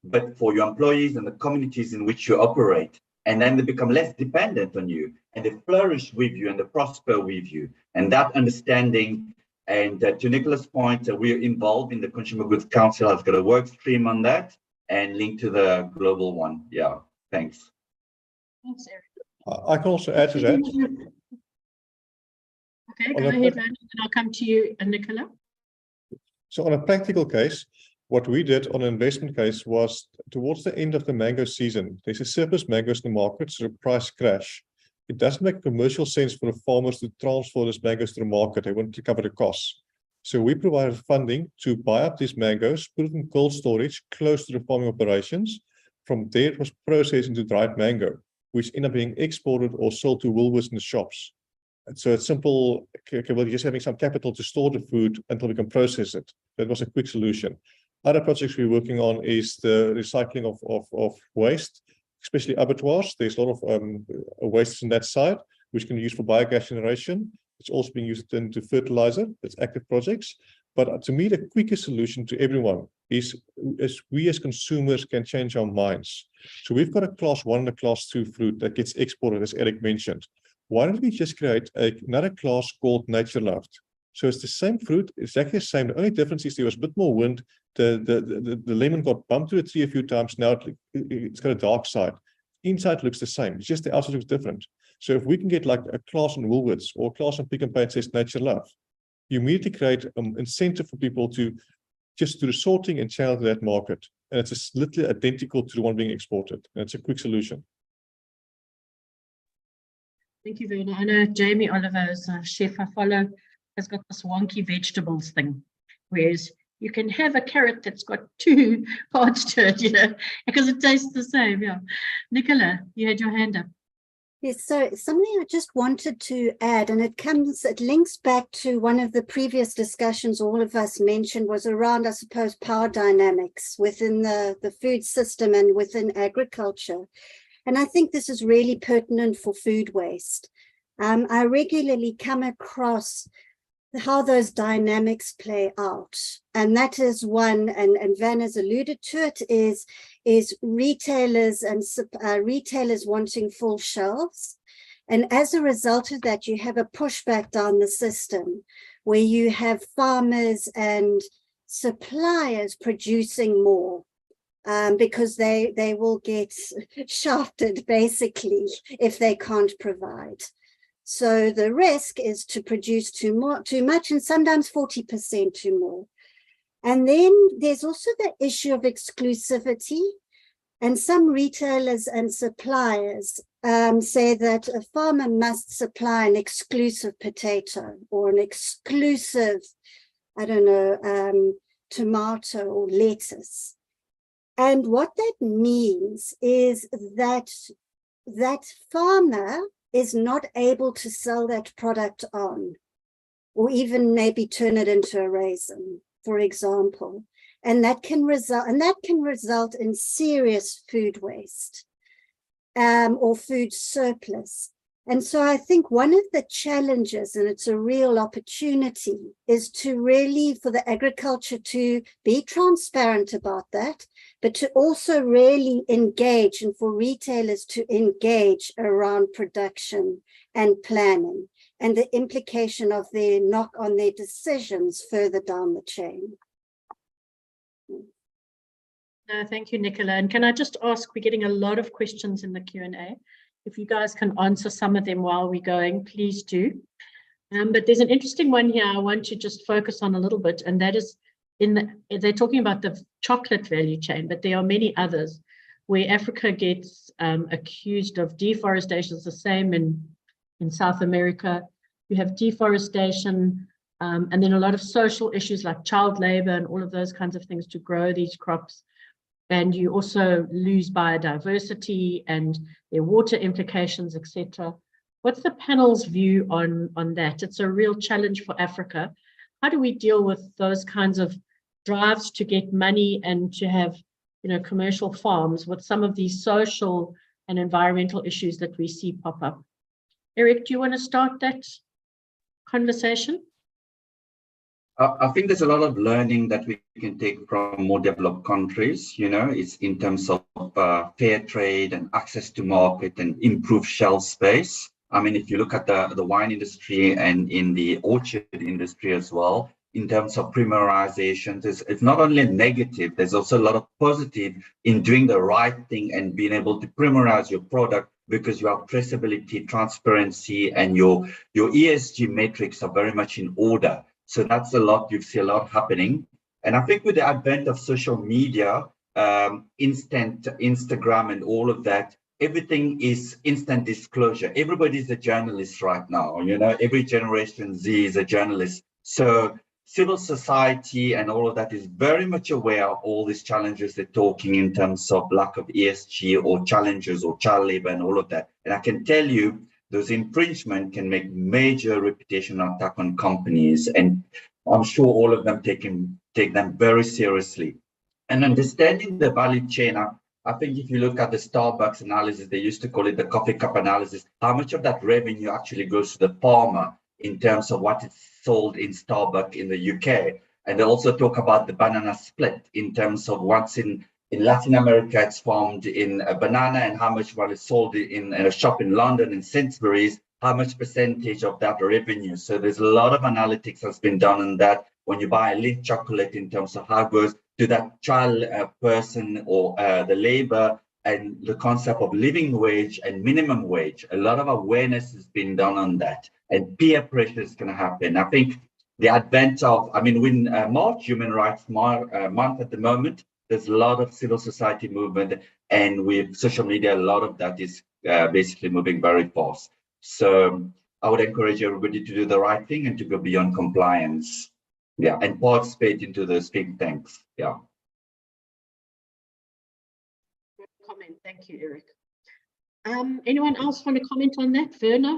but for your employees and the communities in which you operate. And then they become less dependent on you, and they flourish with you and they prosper with you. And that understanding. And to Nicholas' point, we're involved in the Consumer Goods Council, has got a work stream on that and linked to the global one. Yeah, thanks.
Thanks, Eric.
I can also add to that.
Okay, go ahead, Rand, and I'll come to you, Nicola.
So on a practical case, what we did on an investment case was towards the end of the mango season, there's a surplus mangoes in the market, so the price crash. It doesn't make commercial sense for the farmers to transfer these mangoes to the market. They want to cover the costs. So we provided funding to buy up these mangoes, put it in cold storage close to the farming operations. From there, it was processed into dried mango, which ended up being exported or sold to Woolworths in the shops. And so it's simple, we're just having some capital to store the food until we can process it. That was a quick solution. Other projects we're working on is the recycling of waste, especially abattoirs. There's a lot of waste on that side, which can be used for biogas generation. It's also being used into fertilizer. It's active projects. But to me, the quickest solution to everyone is we as consumers can change our minds. So we've got a class 1 and a class 2 fruit that gets exported, as Eric mentioned. Why don't we just create another class called Nature Loved? So it's the same fruit, it's exactly the same. The only difference is there was a bit more wind. The lemon got bumped to the tree a few times. Now it's got a dark side. Inside looks the same. It's just the outside looks different. So if we can get like a class on Woolworths or a class on Pick n Pay that says nature love, you immediately create an incentive for people to just do the sorting and channel to that market. And it's literally identical to the one being exported. And it's a quick solution.
Thank you, Werner. I know Jamie Oliver is a chef I follow, has got this wonky vegetables thing, whereas you can have a carrot that's got 2 parts to it, because it tastes the same. Yeah. Nicola, you had your hand up.
Yes, so something I just wanted to add, and it links back to one of the previous discussions all of us mentioned, was around, I suppose, power dynamics within the food system and within agriculture. And I think this is really pertinent for food waste. I regularly come across how those dynamics play out. And that is one, and Van has alluded to it, is retailers and retailers wanting full shelves. And as a result of that, you have a pushback down the system where you have farmers and suppliers producing more. Because they will get shafted basically if they can't provide. So the risk is to produce too much, and sometimes 40% too more. And then there's also the issue of exclusivity. And some retailers and suppliers say that a farmer must supply an exclusive potato or an exclusive, I don't know, tomato or lettuce. And what that means is that that farmer is not able to sell that product on, or even maybe turn it into a raisin, for example. And that can result in serious food waste or food surplus. And so I think one of the challenges, and it's a real opportunity, is to really, for the agriculture to be transparent about that, but to also really engage, and for retailers to engage around production and planning and the implication of their knock on their decisions further down the chain.
No, thank you, Nicola. And can I just ask, we're getting a lot of questions in the Q&A. If you guys can answer some of them while we're going, please do. But there's an interesting one here I want to just focus on a little bit, and that is they're talking about the chocolate value chain, but there are many others where Africa gets accused of deforestation. It's the same in South America. You have deforestation, and then a lot of social issues like child labor and all of those kinds of things to grow these crops. And you also lose biodiversity and their water implications, etc. What's the panel's view on that? It's a real challenge for Africa. How do we deal with those kinds of drives to get money and to have, commercial farms with some of these social and environmental issues that we see pop up? Eric, do you want to start that conversation?
I think there's a lot of learning that we can take from more developed countries, it's in terms of fair trade and access to market and improved shelf space. I mean, if you look at the wine industry and in the orchard industry as well, in terms of premiumization, it's not only negative, there's also a lot of positive in doing the right thing and being able to premiumize your product because you have traceability, transparency, and your ESG metrics are very much in order. So that's a lot, you see a lot happening. And I think with the advent of social media, Instagram and all of that, everything is instant disclosure. Everybody's a journalist right now, every generation Z is a journalist. So civil society and all of that is very much aware of all these challenges they're talking in terms of lack of ESG or challenges or child labor and all of that. And I can tell you, those infringement can make major reputational attack on companies, and I'm sure all of them take them very seriously. And understanding the value chain, I think if you look at the Starbucks analysis, they used to call it the coffee cup analysis, how much of that revenue actually goes to the farmer in terms of what is sold in Starbucks in the UK. And they also talk about the banana split in terms of what's in Latin America, it's farmed in a banana and how much one is sold in a shop in London in Sainsbury's how much percentage of that revenue. So there's a lot of analytics that's been done on that. When you buy a Lindt chocolate, in terms of how it goes to that child person or the labor, and the concept of living wage and minimum wage. A lot of awareness has been done on that, and peer pressure is going to happen. I think the advent of, I mean, when March Human Rights Month at the moment, there's a lot of civil society movement, and with social media, a lot of that is basically moving very fast. So I would encourage everybody to do the right thing and to go beyond compliance. Yeah, and participate into those think tanks. Yeah.
Comment. Thank you, Eric. Anyone else want to comment on that? Werner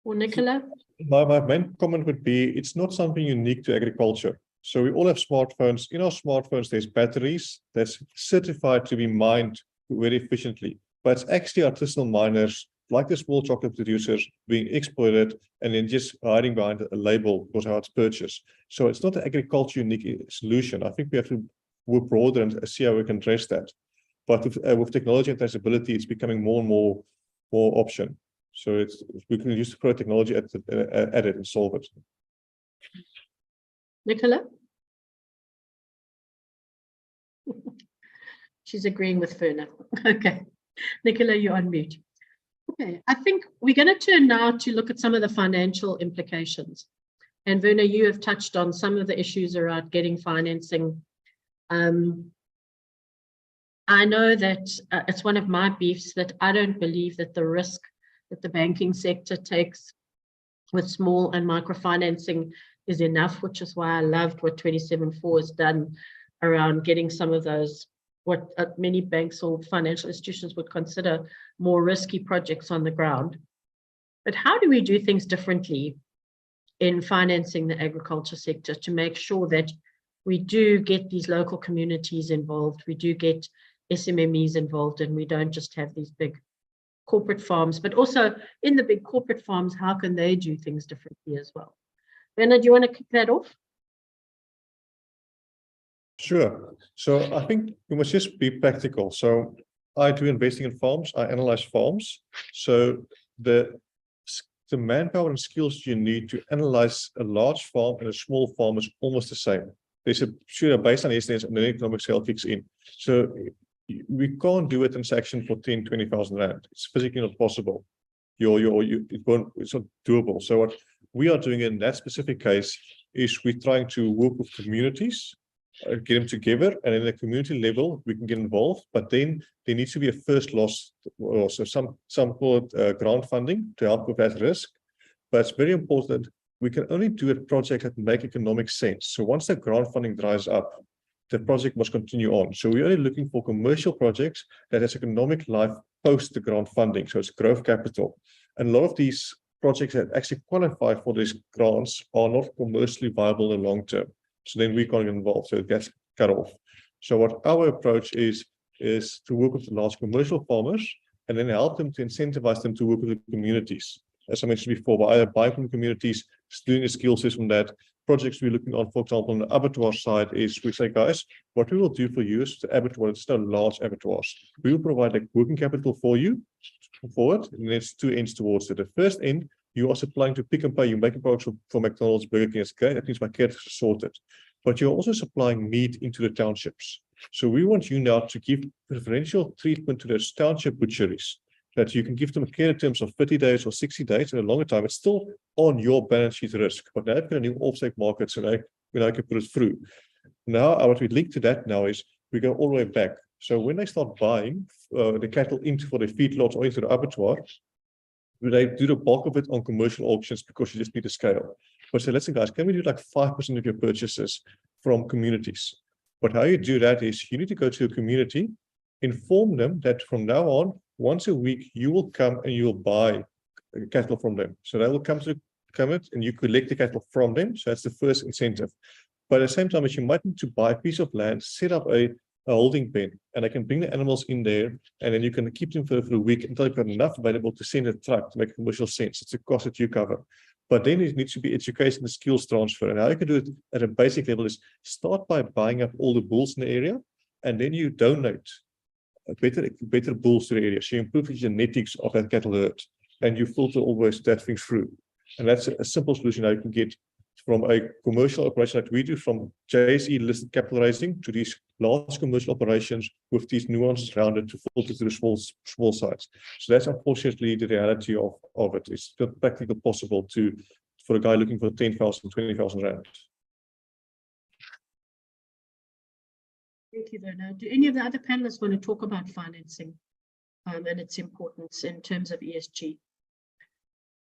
or Nicola?
My main comment would be, it's not something unique to agriculture. So we all have smartphones. In our smartphones, there's batteries that's certified to be mined very efficiently. But it's actually artisanal miners, like the small chocolate producers, being exploited and then just hiding behind a label because how it's purchased. So it's not an agriculture unique solution. I think we have to work broader and see how we can address that. But with technology and traceability, it's becoming more and more option. So we can use the pro technology at it and solve it.
Nicola? She's agreeing with Werner. Okay. Nicola, you're on mute. Okay, I think we're going to turn now to look at some of the financial implications. And Werner, you have touched on some of the issues around getting financing. I know that it's one of my beefs that I don't believe that the risk that the banking sector takes with small and microfinancing is enough, which is why I loved what 27.4 has done around getting some of those, what many banks or financial institutions would consider more risky projects on the ground. But how do we do things differently in financing the agriculture sector to make sure that we do get these local communities involved, we do get SMMEs involved, and we don't just have these big corporate farms, but also in the big corporate farms, how can they do things differently as well? Werner, do you want to kick that off?
Sure. So I think we must just be practical. So I do investing in farms, I analyze farms. So the manpower and skills you need to analyze a large farm and a small farm is almost the same. There's a baseline estimates and the economic scale kicks in. So we can't do a transaction for 10, 20,000 rand. It's physically not possible. It's not doable. So what we are doing in that specific case is we're trying to work with communities, get them together, and in the community level we can get involved. But then there needs to be a first loss, or so some call it grant funding to help with that risk. But it's very important. We can only do a project that make economic sense. So once the grant funding dries up, the project must continue on. So we're only looking for commercial projects that has economic life post the grant funding. So it's growth capital. And a lot of these projects that actually qualify for these grants are not commercially viable in the long term. So then we can't get involved. So it gets cut off. So what our approach is to work with the large commercial farmers and then help them to incentivize them to work with the communities. As I mentioned before, by either buying from communities, doing a skill set from that. Projects we're looking on, for example, on the abattoir side is we say, guys, what we will do for you is the abattoir, it's still large abattoirs. We will provide like working capital for you for it, and there's two ends towards it. The first end, you are supplying to Pick and Pay, you're making products for McDonald's, Burger King, okay, that means my carrots are sorted. But you're also supplying meat into the townships. So we want you now to give preferential treatment to those township butcheries, that you can give them a care in terms of 30 days or 60 days and a longer time. It's still on your balance sheet risk, but now you've got a new offset market, so now I can put it through. Now, what we link to that now is we go all the way back. So when they start buying the cattle into for the feedlots or into the abattoir, they do the bulk of it on commercial auctions because you just need to scale. But so listen, guys, can we do like 5% of your purchases from communities? But how you do that is you need to go to a community, inform them that from now on, once a week, you will come and you will buy cattle from them. So they will come and you collect the cattle from them. So that's the first incentive. But at the same time, as you might need to buy a piece of land, set up a holding pen, and they can bring the animals in there, and then you can keep them for a week until you've got enough available to send a truck to make commercial sense. It's a cost that you cover. But then it needs to be education and skills transfer. And how you can do it at a basic level is start by buying up all the bulls in the area, and then you donate better bulls to the area. So you improve the genetics of that cattle herd, and you filter always that thing through. And that's a simple solution that you can get from a commercial operation that we do, from JSE listed capital raising to these large commercial operations with these nuances around it to filter to the small sites. So that's unfortunately the reality of it. It's not practically possible for a guy looking for 10,000, 20,000 rand.
Thank you, Werner. Do any of the other panelists want to talk about financing and its importance in terms of ESG?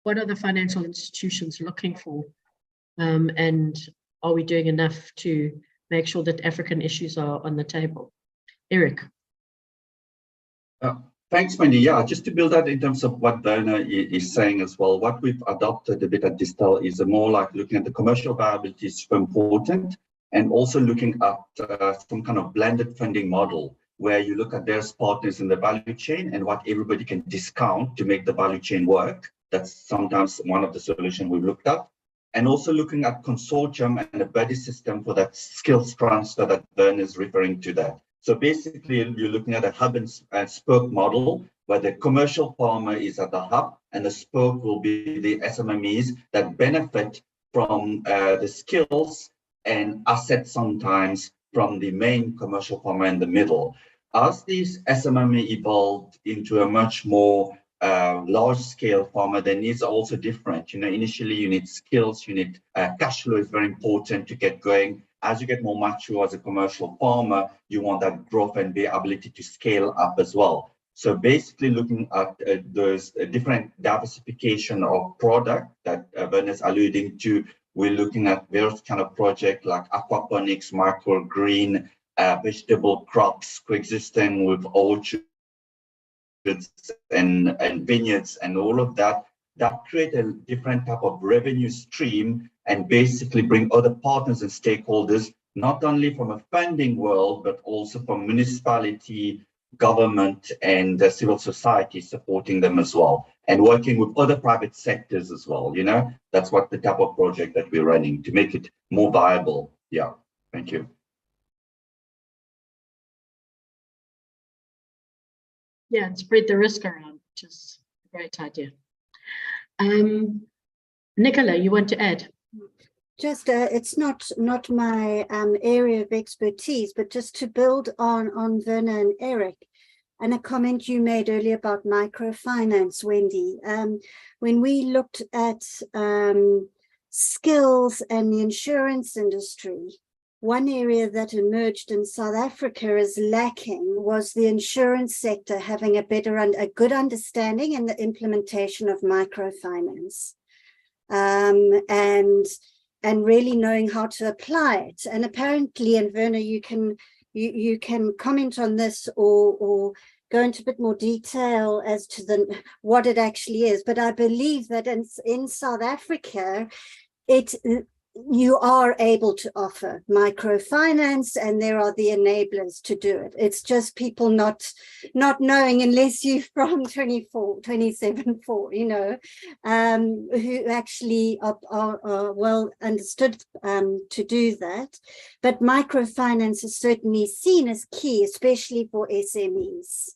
What are the financial institutions looking for? And are we doing enough to make sure that African issues are on the table? Eric.
Thanks, Wendy. Yeah, just to build that in terms of what Werner is saying as well, what we've adopted a bit at Distal is more like looking at the commercial viability is super important, and also looking at some kind of blended funding model where you look at various partners in the value chain and what everybody can discount to make the value chain work. That's sometimes one of the solutions we've looked at. And also looking at consortium and a buddy system for that skills transfer that Werner is referring to that. So basically, you're looking at a hub and spoke model where the commercial farmer is at the hub and the spoke will be the SMMEs that benefit from the skills and assets sometimes from the main commercial farmer in the middle. As these SMME evolved into a much more large-scale farmer, their needs are also different. You know, initially you need skills, you need cash flow is very important to get going. As you get more mature as a commercial farmer, you want that growth and the ability to scale up as well. So basically looking at those different diversification of product that Werner is alluding to, we're looking at various kind of projects like aquaponics, microgreen, vegetable crops coexisting with orchards and vineyards and all of that create a different type of revenue stream and basically bring other partners and stakeholders, not only from a funding world, but also from municipality, government, and civil society supporting them as well, and working with other private sectors as well. You know, that's what the type of project that we're running to make it more viable. Yeah, thank you.
Yeah, and spread the risk around, which is a great idea. Nicola, you want to add?
Just it's not my area of expertise, but just to build on Werner and Eric, and a comment you made earlier about microfinance, Wendy. When we looked at skills and the insurance industry, one area that emerged in South Africa as lacking was the insurance sector having a good understanding in the implementation of microfinance, and really knowing how to apply it. And apparently, and Werner, you can comment on this or go into a bit more detail as to what it actually is. But I believe that in South Africa, you are able to offer microfinance, and there are the enablers to do it. It's just people not knowing, unless you're from 27-4, you know, who actually are well understood to do that. But microfinance is certainly seen as key, especially for SMEs,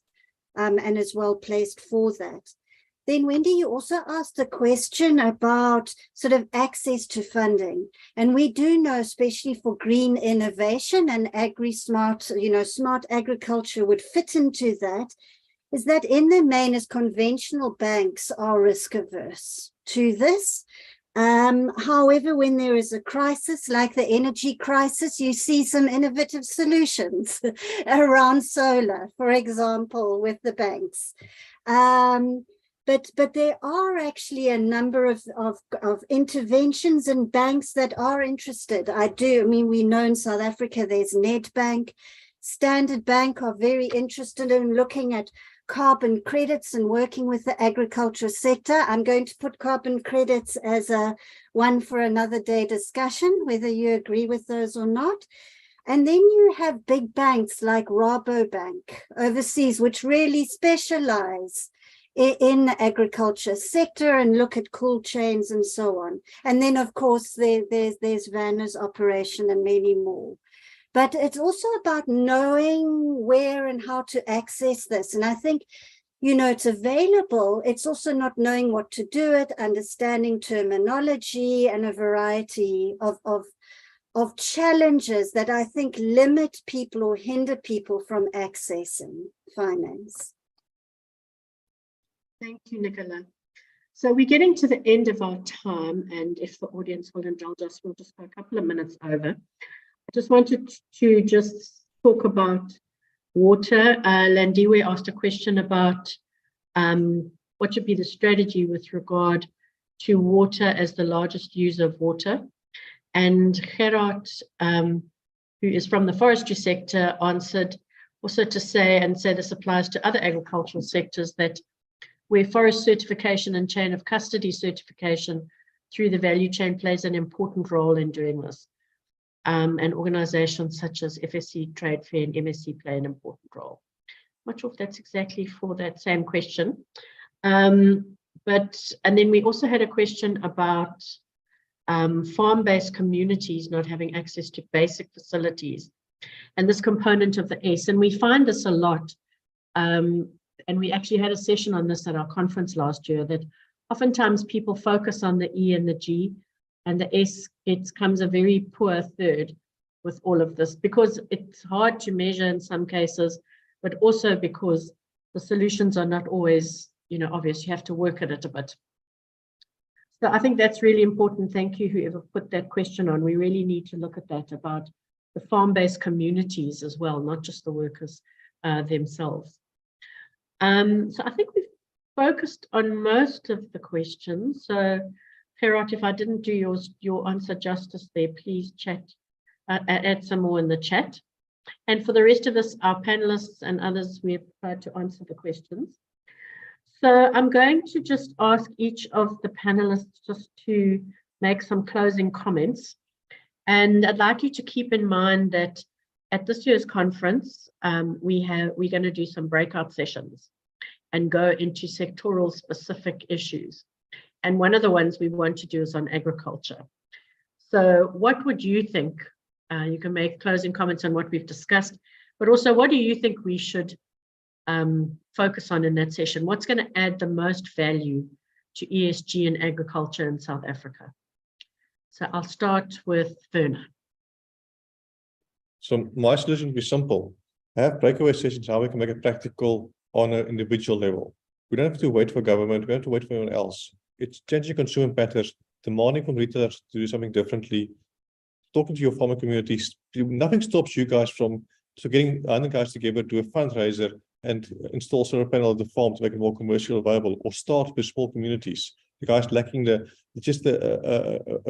and is well placed for that. Then, Wendy, you also asked a question about sort of access to funding. And we do know, especially for green innovation and agri-smart, you know, smart agriculture would fit into that, is that in the main, as conventional banks are risk averse to this. However, when there is a crisis like the energy crisis, you see some innovative solutions around solar, for example, with the banks. But there are actually a number of interventions and banks that are interested. I mean, we know in South Africa, there's Nedbank, Standard Bank are very interested in looking at carbon credits and working with the agriculture sector. I'm going to put carbon credits as one for another day discussion, whether you agree with those or not. And then you have big banks like Rabobank overseas, which really specialize in the agriculture sector and look at cool chains and so on. And then, of course, there's Werner's operation and many more. but it's also about knowing where and how to access this. And I think, you know, it's available. It's also not knowing what to do it, understanding terminology and a variety of challenges that I think limit people or hinder people from accessing finance.
Thank you, Nicola. So we're getting to the end of our time, and if the audience will indulge us, we'll just go a couple of minutes over. I just wanted to just talk about water. Landiwe asked a question about what should be the strategy with regard to water as the largest user of water. And Gerard, who is from the forestry sector, answered also to say, and say this applies to other agricultural sectors, that where forest certification and chain of custody certification through the value chain plays an important role in doing this. And organizations such as FSC, Trade Fair, and MSC play an important role. I'm not sure if that's exactly for that same question. And then we also had a question about farm-based communities not having access to basic facilities, and this component of the S. And we find this a lot. And we actually had a session on this at our conference last year, that oftentimes people focus on the E and the G, and the S, it comes a very poor third with all of this, because it's hard to measure in some cases, but also because the solutions are not always, you know, obvious. You have to work at it a bit. So I think that's really important. Thank you, whoever put that question on. We really need to look at that, about the farm-based communities as well, not just the workers themselves. So I think we've focused on most of the questions. So Gerard, if I didn't do your answer justice there, please add some more in the chat. And for the rest of us, our panelists and others, we have tried to answer the questions. So I'm going to just ask each of the panelists just to make some closing comments. And I'd like you to keep in mind that at this year's conference, we're going to do some breakout sessions and go into sectoral specific issues. And one of the ones we want to do is on agriculture. So what would you think? You can make closing comments on what we've discussed, but also what do you think we should focus on in that session? What's going to add the most value to ESG and agriculture in South Africa? So I'll start with Werner.
So my solution would be simple. Have breakaway sessions how we can make it practical on an individual level. We don't have to wait for government, we don't have to wait for anyone else. It's changing consumer patterns, demanding from retailers to do something differently, talking to your farmer communities. Nothing stops you guys from getting other guys together, do a fundraiser and install solar panel at the farm to make it more commercially viable, or start with small communities. The guys lacking a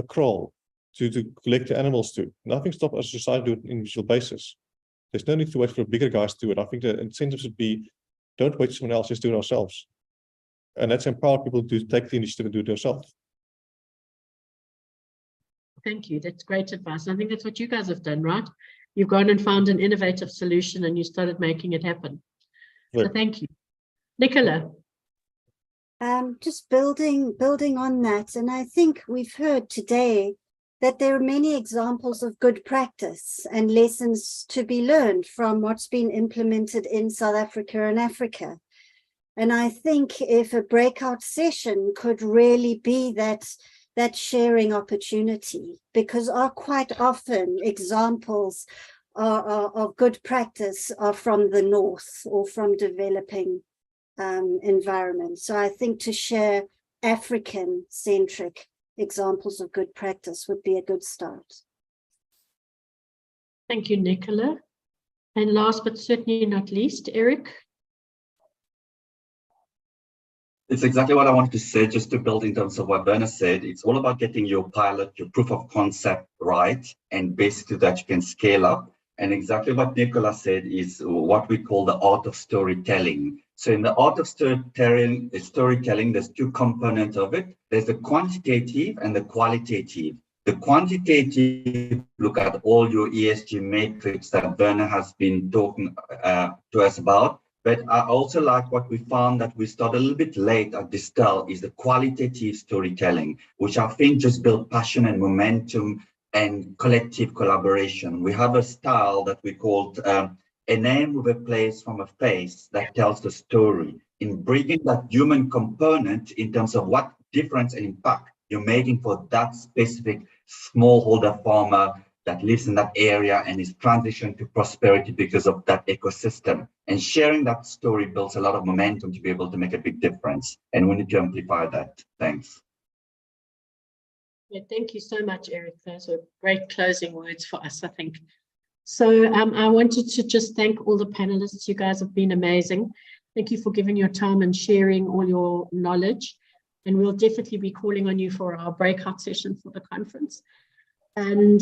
kraal to collect the animals to. Nothing stops us society to do it on an individual basis. There's no need to wait for bigger guys to do it. I think the incentive should be, don't wait for someone else, just do it ourselves. And that's empower people to take the initiative and do it themselves.
Thank you. That's great advice. I think that's what you guys have done, right? You've gone and found an innovative solution and you started making it happen. Right. So thank you. Nicola.
Just building on that. And I think we've heard today that there are many examples of good practice and lessons to be learned from what's been implemented in South Africa and Africa. And I think if a breakout session could really be that sharing opportunity, because quite often examples of good practice are from the north or from developing environments. So I think to share African-centric examples of good practice would be a good start.
Thank you, Nicola. And last but certainly not least, Eric.
It's exactly what I wanted to say, just to build in terms of what Werner said. It's all about getting your pilot, your proof of concept right, and basically that you can scale up. And exactly what Nicola said is what we call the art of storytelling. So in the art of storytelling, there's two components of it. There's the quantitative and the qualitative. The quantitative look at all your ESG metrics that Werner has been talking to us about. But I also like what we found that we started a little bit late at Distel is the qualitative storytelling, which I think just build passion and momentum and collective collaboration. We have a style that we called a name with a place from a face that tells the story, in bringing that human component in terms of what difference and impact you're making for that specific smallholder farmer that lives in that area and is transitioned to prosperity because of that ecosystem. And sharing that story builds a lot of momentum to be able to make a big difference. And we need to amplify that. Thanks.
Yeah, thank you so much, Eric. Those are great closing words for us, I think. So I wanted to just thank all the panelists. You guys have been amazing. Thank you for giving your time and sharing all your knowledge. And we'll definitely be calling on you for our breakout session for the conference. And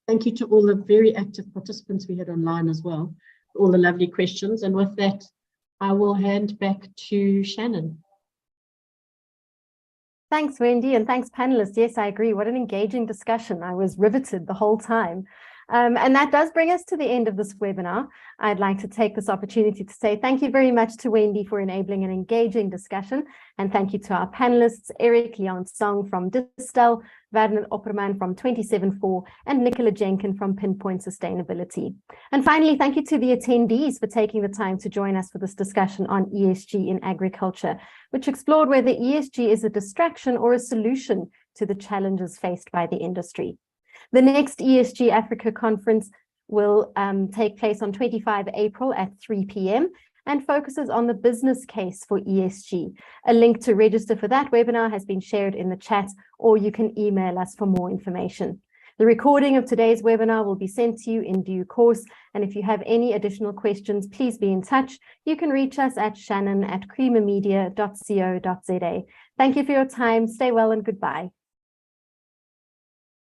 thank you to all the very active participants we had online as well, all the lovely questions. And with that, I will hand back to Shannon.
Thanks, Wendy, and thanks, panelists. Yes, I agree. What an engaging discussion. I was riveted the whole time. And that does bring us to the end of this webinar. I'd like to take this opportunity to say thank you very much to Wendy for enabling an engaging discussion. And thank you to our panelists, Eric Leon Song from Distel, Werner Opperman from 27-4, and Nicola Jenkin from Pinpoint Sustainability. And finally, thank you to the attendees for taking the time to join us for this discussion on ESG in agriculture, which explored whether ESG is a distraction or a solution to the challenges faced by the industry. The next ESG Africa conference will take place on 25 April at 3 p.m. and focuses on the business case for ESG. A link to register for that webinar has been shared in the chat, or you can email us for more information. The recording of today's webinar will be sent to you in due course, and if you have any additional questions, please be in touch. You can reach us at shannon@creamermedia.co.za. Thank you for your time. Stay well and goodbye.